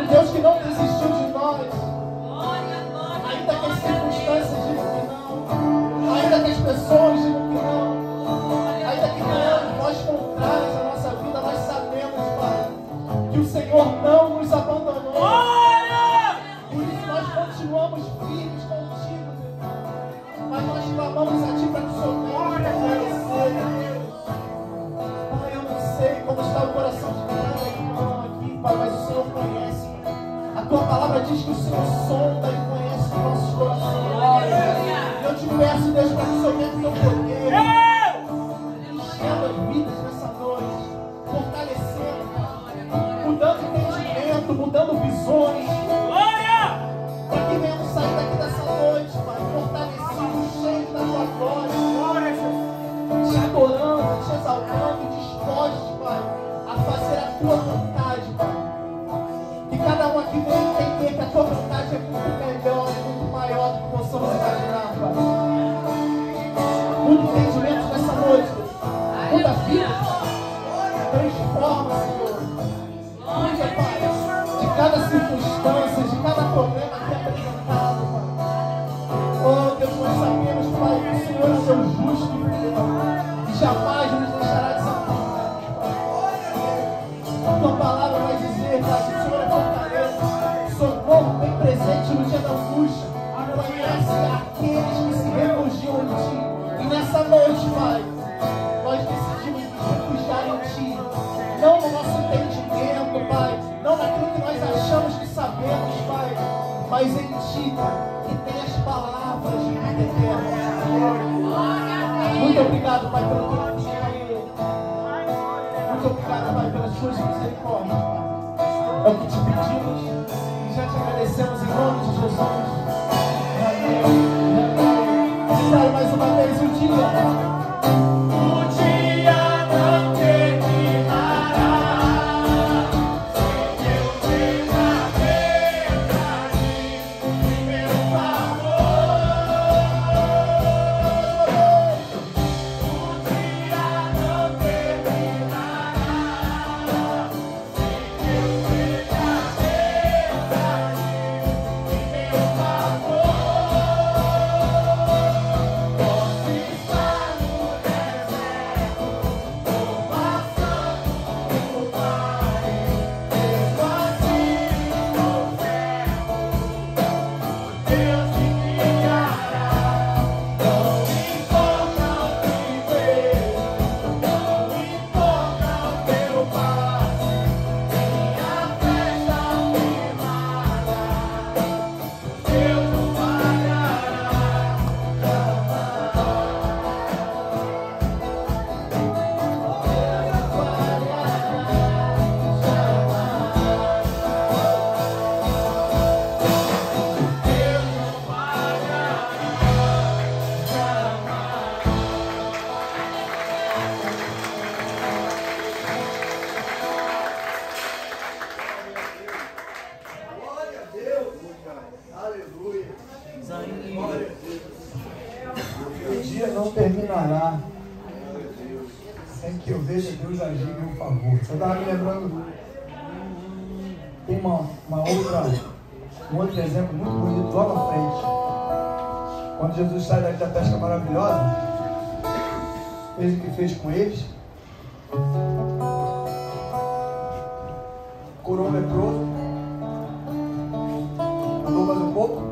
Um Deus que não desistiu de nós. Ainda que as circunstâncias digam que não. Ainda que as pessoas digam que não. Ainda que tenhamos voz contrárias à nossa vida, nós sabemos, Pai, que o Senhor não nos abandonou. Por isso nós continuamos firmes contigo, Deus. Mas nós clamamos a Ti para que o Senhor venha fortalecer. Pai, eu não sei como está o coração de cada irmão aqui, Pai, mas o Senhor conhece. A Tua palavra diz que o Senhor sonda e conhece os nossos corações. Eu te peço, Deus, para que o Senhor venha com o Teu poder, enchendo as vidas nessa noite, fortalecendo, mudando entendimento, mudando visões. Para que venhamos sair daqui dessa noite, Pai, fortalecidos, cheios da Tua glória, te adorando, te exaltando, dispostos, Pai, a fazer a Tua vontade, Pai. Que cada um aqui venha entender que a Tua vontade é muito melhor, é muito maior do que possamos imaginar, Pai. Muda entendimento nessa noite, Deus. Muda a vida, transforma, Senhor. Cuida, Pai, de cada circunstância, de cada problema aqui apresentado, Pai. Oh, Deus, nós sabemos, Pai, que o Senhor é o Deus justo e fiel e jamais nos deixará desamparados, Pai. A Tua palavra vai dizer, Pai, que o Senhor é fortaleza, socorro bem presente no dia da angústia, e conhece aqueles que se refugiam em Ti. E nessa noite, Pai, nós decidimos nos refugiar em Ti, não no nosso entendimento, Pai, não naquilo que nós achamos que sabemos, Pai, mas em Ti, Pai, que tem as palavras de vida eterna. Muito obrigado, Pai, pelo Teu filho. Muito obrigado, Pai, pelas Tuas misericórdias, Pai. É o que te pedimos e já te agradecemos em nome de Jesus. Declare mais uma vez o dia. Não terminará sem que eu veja Deus agir em meu favor. Eu estava me lembrando, tem um outro exemplo muito bonito logo à frente. Quando Jesus sai daqui da pesca maravilhosa, fez o que fez com eles, curou o leproso, andou mais um pouco,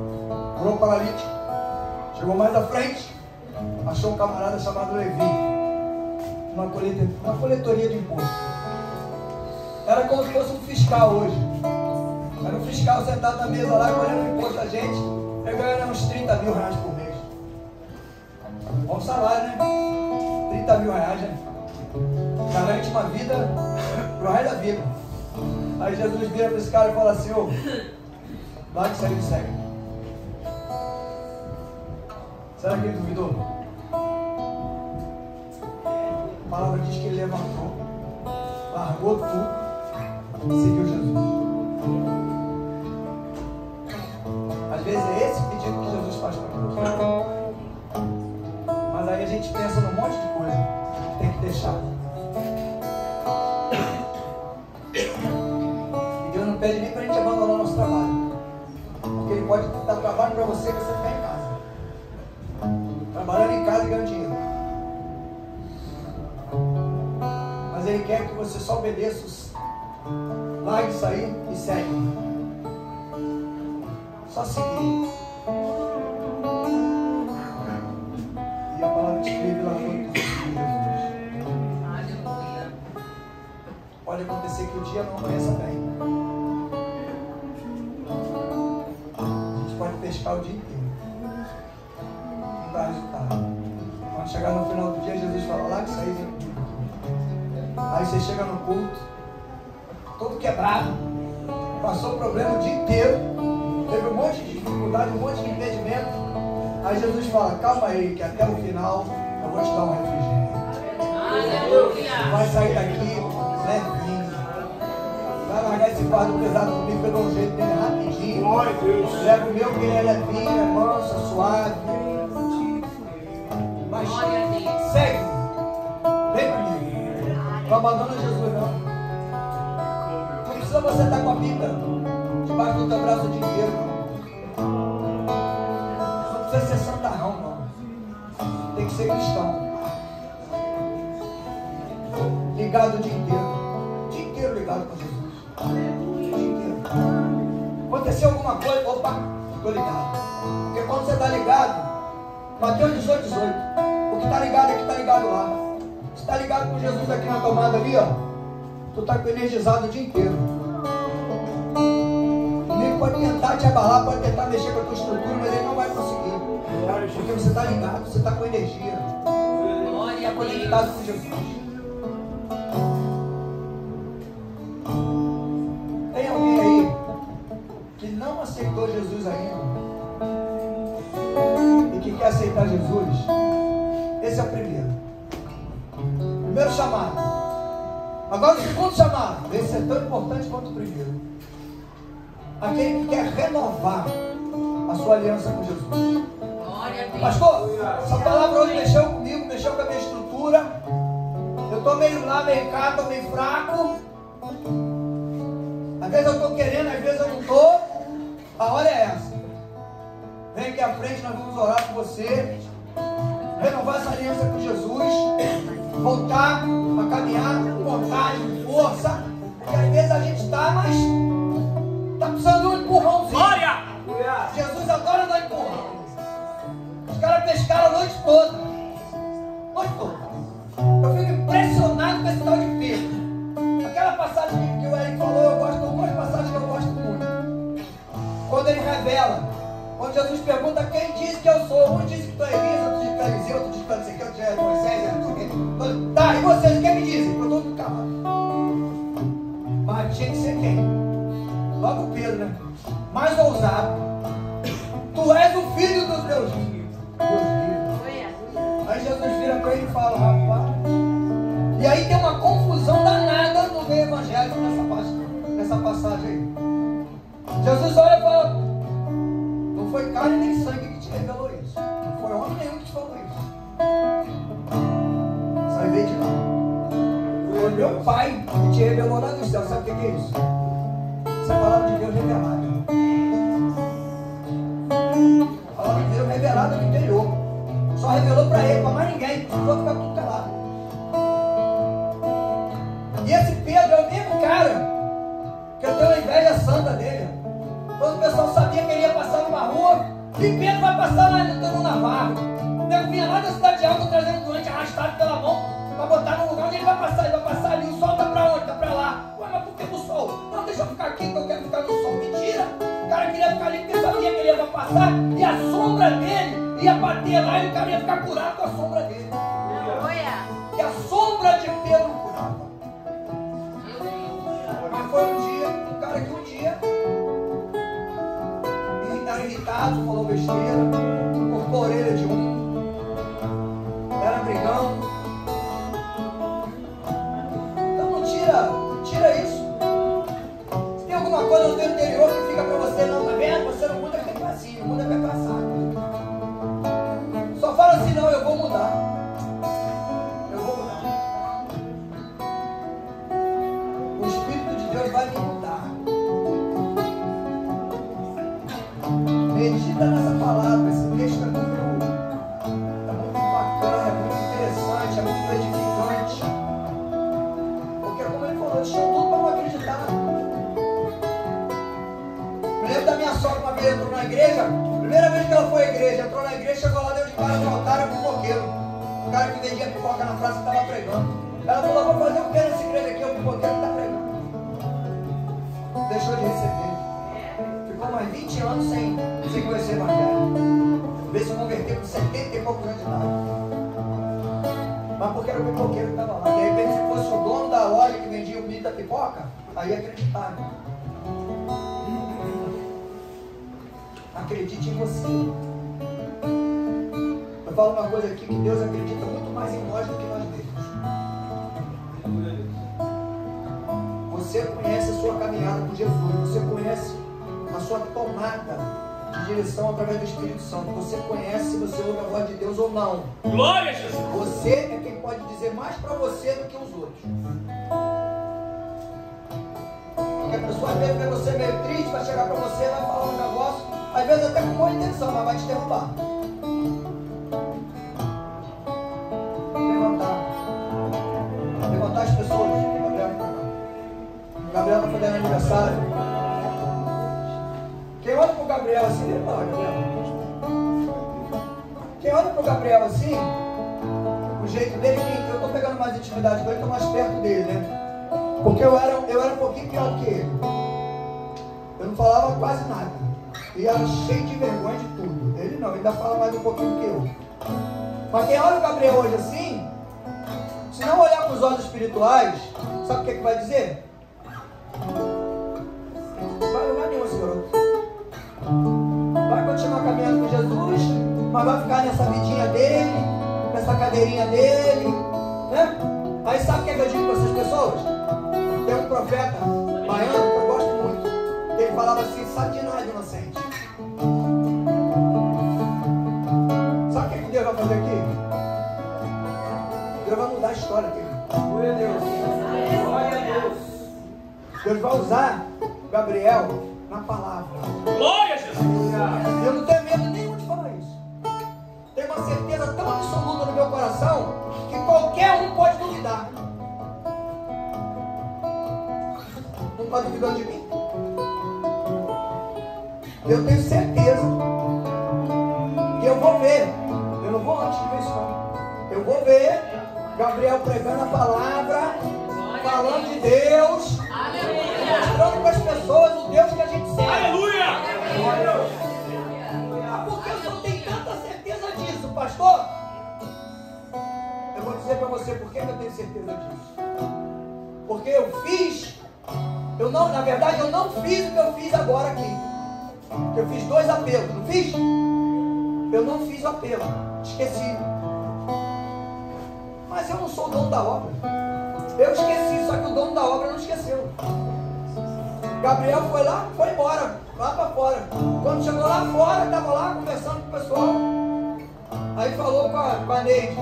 curou o paralítico, chegou mais à frente, achou um camarada chamado Levi, uma coletoria de imposto. Era como se fosse um fiscal hoje. Era um fiscal sentado na mesa lá, colhendo o imposto da gente. Ele ganhando uns 30 mil reais por mês. Bom salário, né? 30 mil reais, né? Garante uma vida pro resto da vida. Aí Jesus vira para esse cara e fala assim: ô, vai que segue o segue. Será que ele duvidou? A palavra diz que ele levantou, largou tudo e seguiu Jesus. Às vezes é esse pedido que Jesus faz para nós. Mas aí a gente pensa num monte de coisa que tem que deixar. E Deus não pede nem para a gente abandonar o nosso trabalho. Porque Ele pode dar trabalho para você e você ficar em casa. Trabalhando em casa e ganhando dinheiro. Mas Ele quer que você só obedeça, largue isso aí e segue. Só seguir. E a palavra te escreve lá dentro de Jesus. Aleluia. Pode acontecer que o dia não amanheça bem. A gente pode pescar o dia inteiro. Não dá resultado. Quando chegar no final do dia, Jesus fala lá que isso aí vem comigo. Aí você chega no culto, todo quebrado, passou problema o dia inteiro, teve um monte de dificuldade, um monte de impedimento. Aí Jesus fala, calma aí, que até o final eu vou te dar um refrigério. Aleluia. Vai sair daqui levinho. Vai largar esse fardo pesado comigo, que eu dou um jeito dele rapidinho. Glória a Deus. Leva o meu, que ele é levinho, é manso, suave. Mas Glória a Deus. segue. Vem comigo. Não abandona Jesus, não. Não precisa você estar com a Bíblia debaixo do teu braço o dia inteiro, não. Não precisa ser santarrão, não. Tem que ser cristão. Ligado o dia inteiro. O dia inteiro ligado com Jesus. O dia inteiro. Aconteceu alguma coisa, opa, estou ligado. Porque quando você está ligado, Mateus 18, 18. O que está ligado é que está ligado lá. Você está ligado com Jesus aqui na tomada ali, ó. Tu está energizado o dia inteiro. O inimigo pode tentar te abalar, pode tentar mexer com a tua estrutura, mas ele não vai conseguir. Porque você está ligado, você está com energia. Glória Está a conectado Deus. com Jesus. Tem alguém aí que não aceitou Jesus ainda e que quer aceitar Jesus? Esse é o primeiro. Primeiro chamado. Agora o segundo chamado. Esse é tão importante quanto o primeiro. Aquele que quer renovar a sua aliança com Jesus. Glória a Deus. Pastor, essa palavra hoje mexeu comigo, mexeu com a minha estrutura. Eu estou meio lá, meio cá, estou meio fraco. Às vezes eu estou querendo, às vezes eu não estou. A hora é essa. Vem aqui à frente, nós vamos orar por você. Renovar essa aliança com Jesus. Voltar a caminhar com vontade, com força. Porque às vezes a gente está, mas está precisando de um empurrãozinho. Glória. Jesus agora dá empurrão. Os caras pescaram a noite toda. Noite toda. Eu fico impressionado com esse tal de Pedro. Aquela passagem que o Eric falou, eu gosto, algumas passagens que eu gosto muito. Quando ele revela, quando Jesus pergunta quem disse que eu sou, um disse que tu é Elias, outro disse que tu é Eliseu, outro disse que tu é não sei o que, outro é Moisés, não sei o que. Tá, e vocês, quem me dizem? Eu estou calado. Mas tinha que ser quem? Logo Pedro, né? Mais ousado. Tu és o filho dos meus filhos. Aí Jesus vira para ele e fala, rapaz. E aí tem uma confusão danada no meio evangélico nessa passagem aí. Jesus olha e fala, não foi carne nem sangue que te revelou isso. Não foi homem nenhum que te falou isso. Isso aí veio de lá. Foi meu Pai que te revelou lá no céu. Sabe o que é isso? Essa é a palavra de Deus revelada. A palavra de Deus revelada no interior. Só revelou para ele, para mais ninguém. Se for ficar tudo calado. E esse Pedro é o mesmo cara que eu tenho uma inveja santa dele. Quando o pessoal sabia que ele ia passar numa rua, e Pedro vai passar lá no Navarro. O nego vinha lá da cidade alta trazendo um doente arrastado pela mão para botar no lugar onde ele vai passar. Ele vai passar ali, o sol está para onde? Está para lá. Ué, mas por que no sol? Não, deixa eu ficar aqui que eu quero ficar no sol. Mentira! O cara queria ficar ali porque sabia que ele ia passar e a sombra dele ia bater lá e o cara ia ficar curado com a sombra dele. E a sombra de Pedro curava. Mas foi um cara que um dia irritado, falou besteira, cortou a orelha de um, era brigão. Então não tira isso. Se tem alguma coisa no teu interior que fica pra você, não, tá vendo? Você não muda que é passinho, muda que é passado. Só fala assim, não, eu vou mudar. Eu vou mudar. O cara que vendia pipoca na praça estava pregando. Ela falou, vou fazer o que nessa igreja aqui? O pipoqueiro está pregando. Deixou de receber. Ficou mais 20 anos sem conhecer o evangelho. Veio se converter com 70 e poucos anos de idade. Mas porque era o pipoqueiro que estava lá. De repente, se fosse o dono da loja que vendia o milho da pipoca, aí acreditava. Acredite em você. Eu falo uma coisa aqui, que Deus acredita muito mais em nós do que nós mesmos. Você conhece a sua caminhada com Jesus. Você conhece a sua tomada de direção através do Espírito Santo. Você conhece se você ouve a voz de Deus ou não. Glória a Jesus. Você é quem pode dizer mais para você do que os outros. Porque a pessoa às vezes vê você meio triste, vai chegar para você, vai falar um negócio, às vezes até com boa intenção, mas vai te derrubar. Levantar as pessoas. Gabriel está fazendo aniversário. Quem olha para o Gabriel assim, ele fala, Gabriel. Quem olha para o Gabriel assim, o jeito dele, eu estou pegando mais intimidade com ele, estou mais perto dele, né? Porque eu era um pouquinho pior do que ele. Eu não falava quase nada. E era cheio de vergonha de tudo. Ele não, ele ainda fala mais um pouquinho do que eu. Mas quem olha o Gabriel hoje assim, se não olhar com os olhos espirituais, sabe o que vai dizer? Não vai lugar nenhum esse garoto. Vai continuar caminhando com Jesus, mas vai ficar nessa vidinha dele, nessa cadeirinha dele, né? Aí sabe o que eu digo para essas pessoas? Tem um profeta baiano que eu gosto muito. Ele falava assim, sabe de nada, inocente. Sabe o que Deus vai fazer aqui? Deus vai mudar a história dele. Glória a Deus. Glória a Deus. Deus vai usar Gabriel na palavra. Glória a Jesus. Eu não tenho medo nenhum de falar isso. Tenho uma certeza tão absoluta no meu coração que qualquer um pode duvidar. Não está duvidando de mim? Eu tenho certeza que eu vou ver. Eu não vou antes de ver isso não. Eu vou ver Gabriel pregando a palavra, falando de Deus, mostrando para as pessoas o Deus que a gente serve. Aleluia! Porque eu só tenho tanta certeza disso, pastor. Eu vou dizer para você por que eu tenho certeza disso. Porque eu fiz, na verdade eu não fiz o que eu fiz agora aqui. Eu fiz 2 apelos, não fiz? Eu não fiz o apelo, esqueci. Mas eu não sou o dono da obra. Eu esqueci, só que o dono da obra não esqueceu. Gabriel foi lá, foi embora, lá para fora. Quando chegou lá fora, estava lá conversando com o pessoal. Aí falou com a Neide: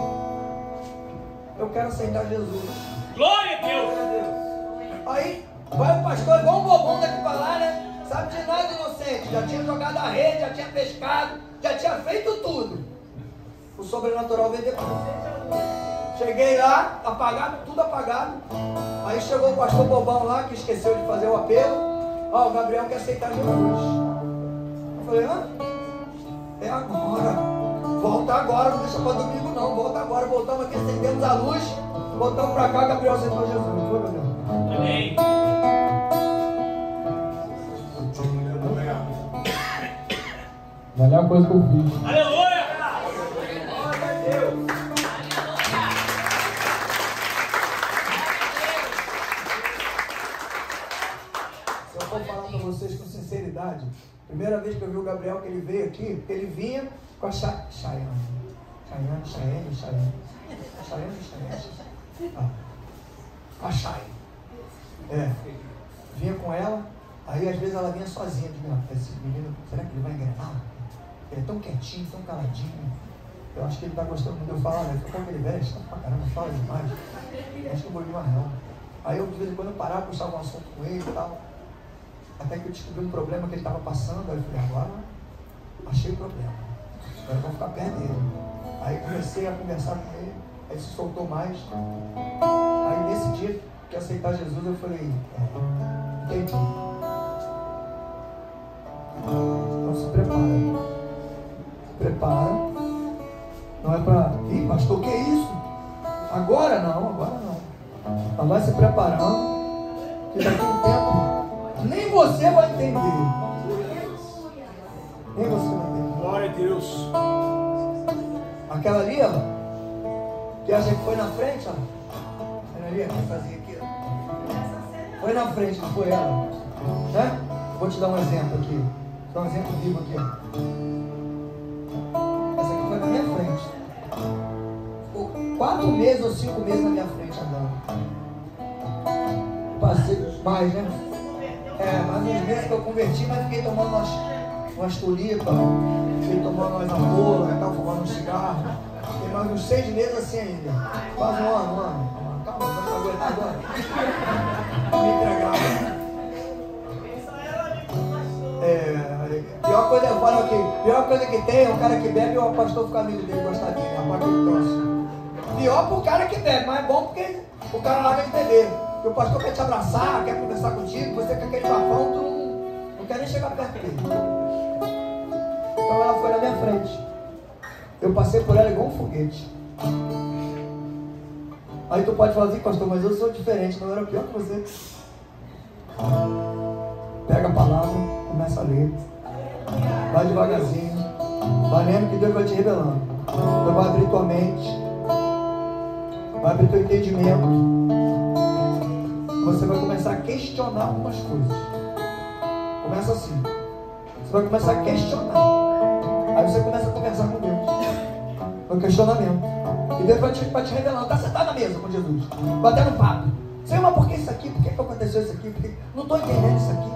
eu quero aceitar Jesus. Glória a Deus! Aí vai o pastor igual um bobão daqui para lá, né? Sabe de nada, inocente. Já tinha jogado a rede, já tinha pescado, já tinha feito tudo. O sobrenatural veio depois. Cheguei lá, apagado, tudo apagado. Aí chegou o pastor bobão lá, que esqueceu de fazer o apelo. Ó, o Gabriel quer aceitar Jesus. Eu falei, hã? É agora. Volta agora, não deixa para domingo não. Volta agora, voltamos aqui, acendemos a luz. Voltamos para cá, Gabriel aceitou Jesus. Foi, Gabriel? Amém. Melhor coisa que eu fiz. Aleluia! Glória a Deus. Se eu for falar para vocês com sinceridade, primeira vez que eu vi o Gabriel, que ele veio aqui, ele vinha com a Chayane. A Chayane. Vinha com ela, aí às vezes ela vinha sozinha. Esse menino, será que ele vai engrenar? Ele é tão quietinho, tão caladinho. Eu acho que ele está gostando muito de eu falar, né? Ficou com ele velho, está pra caramba, fala demais. Acho que eu vou ir mais não. Aí eu de vez em quando eu parava, puxava um assunto com ele e tal. Até que eu descobri um problema que ele estava passando. Aí eu falei, agora achei o problema. Agora eu vou ficar perto dele. Aí comecei a conversar com ele, aí se soltou mais. Aí nesse dia que aceitar Jesus, eu falei, entendi. Então se prepara. Prepara. Não é para Ih, pastor, que é isso? Agora não, agora não. Ela vai se preparando, que daqui a um tempo nem você vai entender. Nem você vai entender. Glória a Deus. Aquela ali, ó, que acha que foi na frente, ó. Era ali, que fazia aqui, ó. Foi na frente, não foi ela. Né? Vou te dar um exemplo aqui. Vou dar um exemplo vivo aqui, ó. Essa aqui foi na minha frente. Ficou 4 meses ou 5 meses na minha frente andando. Passei mais, né? Mais uns meses que eu converti, mas fiquei tomando umas tulipas, fiquei tomando umas ampolas, estava fumando um cigarro. Fiquei mais uns 6 meses assim ainda. Quase um ano. Calma, não vai aguentar agora. Me entregar. Pior coisa que tem é o cara que bebe e o pastor fica amigo dele, gostar dele, rapaz que ele trouxe. Pior pro cara que bebe, mas é bom porque o cara larga de beber. Porque o pastor quer te abraçar, quer conversar contigo, você quer aquele bafão, tu não quer nem chegar perto dele. Então ela foi na minha frente. Eu passei por ela igual um foguete. Aí tu pode falar assim, pastor, mas eu sou diferente, não era pior que você. Pega a palavra, começa a ler. Vai devagarzinho. Vai lendo que Deus vai te revelando. Deus vai abrir tua mente. Vai abrir teu entendimento. Você vai começar a questionar algumas coisas. Começa assim. Você vai começar a questionar. Aí você começa a conversar com Deus. No questionamento. E Deus vai te revelando. Está sentado na mesa com Jesus. Batendo papo. Senhor, mas por que isso aqui? Por que aconteceu isso aqui? Não estou entendendo isso aqui.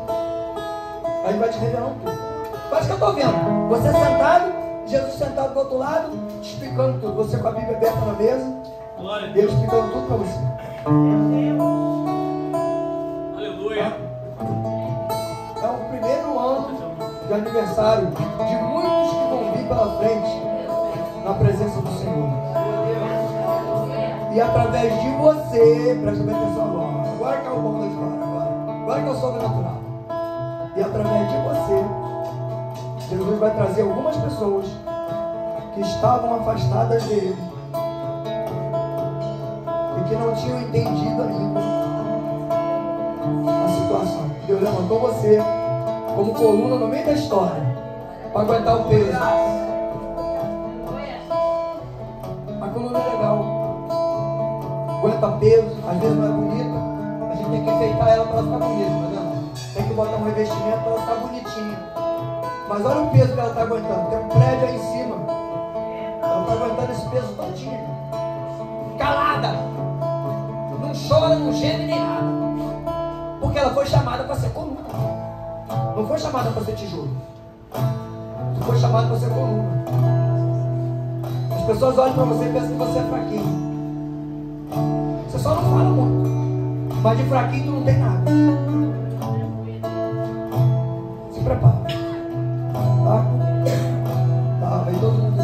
Aí vai te revelando tudo. Faz o que eu estou vendo. Você sentado, Jesus sentado do outro lado, te explicando tudo. Você com a Bíblia aberta na mesa. Deus explicando tudo para você. Aleluia. É o primeiro ano de aniversário de muitos que vão vir pela frente na presença do Senhor. E através de você, presta bem atenção agora que é o bom da história, agora que é o sobrenatural. E através de você, Jesus vai trazer algumas pessoas que estavam afastadas dele e que não tinham entendido ainda a situação. Deus levantou você como coluna no meio da história para aguentar o peso. A coluna é legal, aguenta peso, às vezes não é bonita, a gente tem que enfeitar ela para ela ficar bonita, tá vendo? Tem que botar um revestimento para ela ficar bonitinha. Mas olha o peso que ela está aguentando. Tem um prédio aí em cima. Ela está aguentando esse peso todinho. Calada. Não chora, não geme nem nada. Porque ela foi chamada para ser coluna. Não foi chamada para ser tijolo. Não foi chamada para ser coluna. As pessoas olham para você e pensam que você é fraquinho. Você só não fala muito. Mas de fraquinho tu não tem nada. Se prepara. Tá, vem todo mundo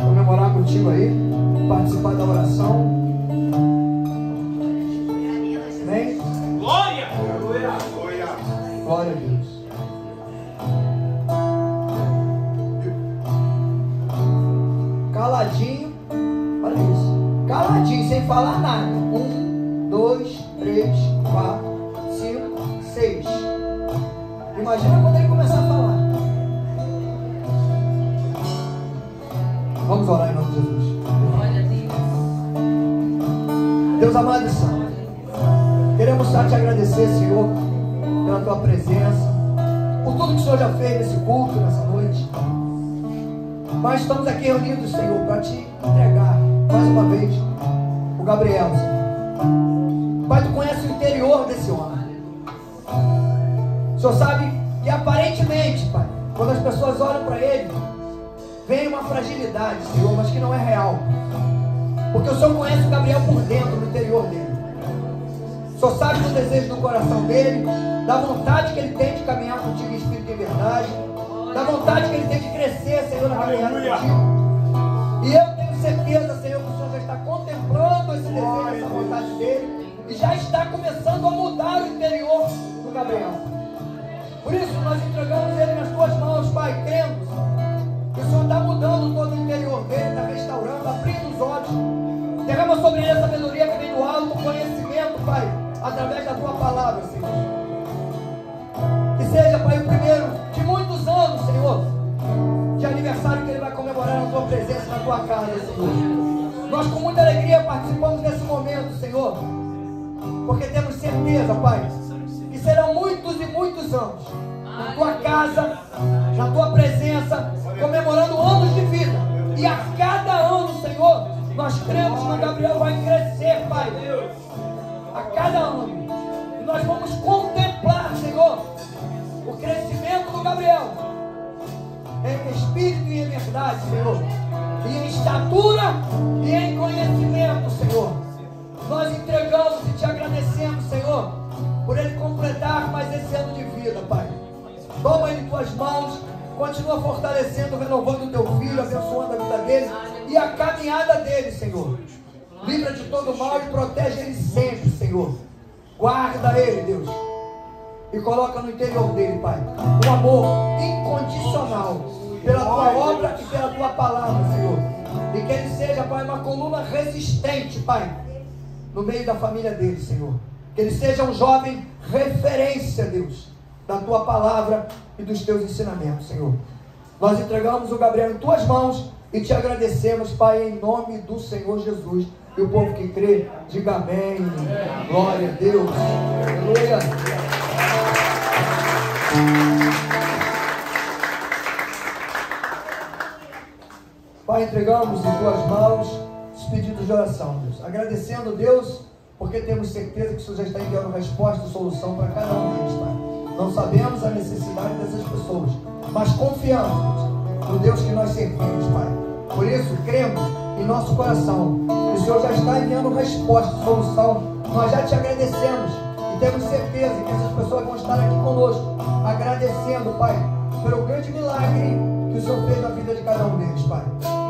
comemorar contigo aí, participar da oração. Amém? Glória! Glória a Deus. Caladinho, olha isso. Caladinho, sem falar nada. 1, 2, 3, 4, 5, 6. Imagina quando ele começar a falar. Vamos orar em nome de Jesus. Glória a Deus. Deus amado e santo, queremos só te agradecer, Senhor, pela tua presença, por tudo que o Senhor já fez nesse culto, nessa noite. Mas estamos aqui reunidos, Senhor, para te entregar mais uma vez o Gabriel, Senhor. Pai, tu conhece o interior desse homem. O Senhor sabe que aparentemente, Pai, quando as pessoas olham para ele, vem uma fragilidade, Senhor, mas que não é real. Porque o Senhor conhece o Gabriel por dentro, no interior dele. O Senhor sabe do desejo do coração dele, da vontade que ele tem de caminhar contigo em espírito e verdade, da vontade que ele tem de crescer, Senhor, na caminhada contigo. E eu tenho certeza, Senhor, que o Senhor já está contemplando esse desejo, essa vontade dele, e já está começando a mudar o interior do Gabriel. Por isso, nós entregamos ele nas tuas mãos, Pai, crendo que o Senhor está mudando todo o interior dele, está restaurando, abrindo seus olhos. Derrama sobre ele a sabedoria que vem do alto, o conhecimento, Pai, através da tua palavra, Senhor. Que seja, Pai, o primeiro de muitos anos, Senhor, de aniversário que ele vai comemorar na tua presença, na tua casa, Senhor. Nós com muita alegria participamos desse momento, Senhor, porque temos certeza, Pai, que serão muitos e muitos anos na tua casa, na tua presença, comemorando anos de vida. E a cada ano, Senhor, nós cremos que o Gabriel vai crescer, Pai, a cada ano. E nós vamos contemplar, Senhor, o crescimento do Gabriel em espírito e em verdade, Senhor, e em estatura e em conhecimento, Senhor. Nós entregamos e te agradecemos, Senhor, por ele completar mais esse ano de vida, Pai. Toma ele em tuas mãos, continua fortalecendo, renovando o teu filho, abençoando a vida dele e a caminhada dele, Senhor. Livra de todo mal e protege ele sempre, Senhor. Guarda ele, Deus, e coloca no interior dele, Pai, um amor incondicional pela tua obra e pela tua palavra, Senhor. E que ele seja, Pai, uma coluna resistente, Pai, no meio da família dele, Senhor. Que ele seja um jovem referência, Deus, da tua palavra e dos teus ensinamentos, Senhor. Nós entregamos o Gabriel em tuas mãos e te agradecemos, Pai, em nome do Senhor Jesus. E o povo que crê, diga amém. Glória a Deus. Aleluia. Pai, entregamos em tuas mãos os pedidos de oração, Deus. Agradecendo, Deus, porque temos certeza que o Senhor já está enviando resposta e solução para cada um deles, Pai. Não sabemos a necessidade dessas pessoas, mas confiamos no Deus que nós servimos, Pai. Por isso, cremos em nosso coração que o Senhor já está enviando resposta e solução. Nós já te agradecemos e temos certeza que essas pessoas vão estar aqui conosco, agradecendo, Pai, pelo grande milagre que o Senhor fez na vida de cada um deles, Pai.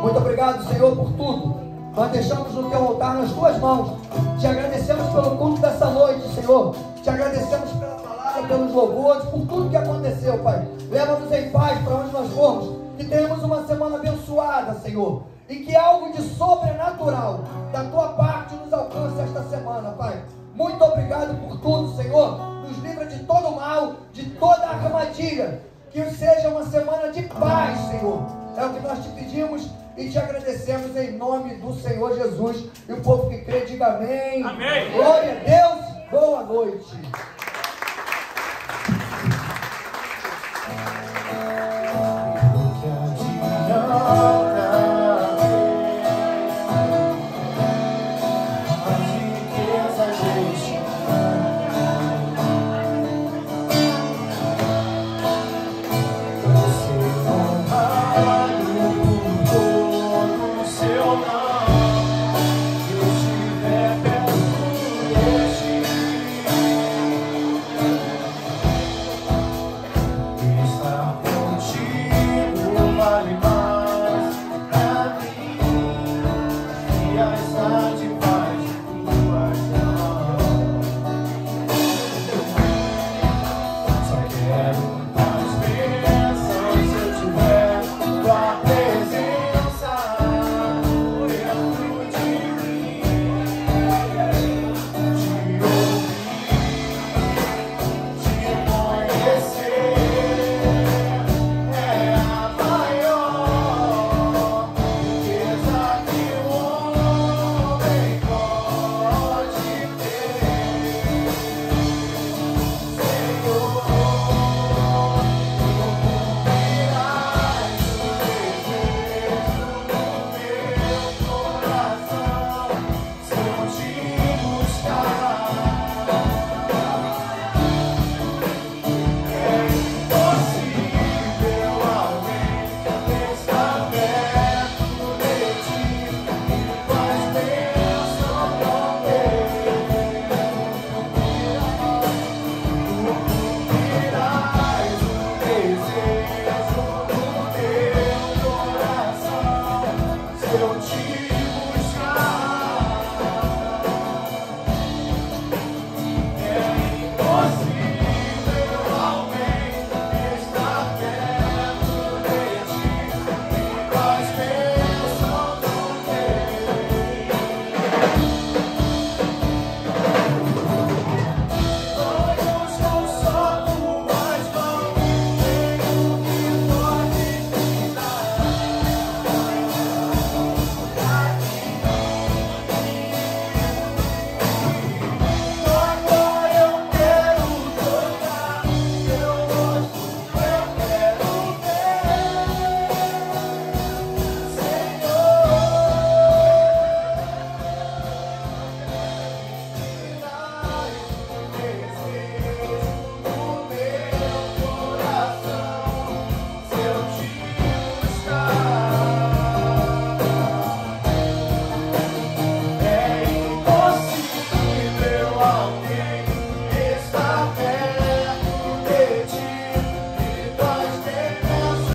Muito obrigado, Senhor, por tudo. Nós deixamos no teu altar nas tuas mãos. Te agradecemos pelo culto dessa noite, Senhor. Te agradecemos pela palavra, pelos louvores, por tudo que aconteceu, Pai. Leva-nos em paz para onde nós formos. Que tenhamos uma semana abençoada, Senhor. E que algo de sobrenatural da tua parte nos alcance esta semana, Pai. Muito obrigado por tudo, Senhor. Nos livra de todo mal, de toda armadilha. Que seja uma semana de paz, Senhor. É o que nós te pedimos e te agradecemos em nome do Senhor Jesus. E o povo que crê, diga amém. Amém. Glória a Deus. Boa noite.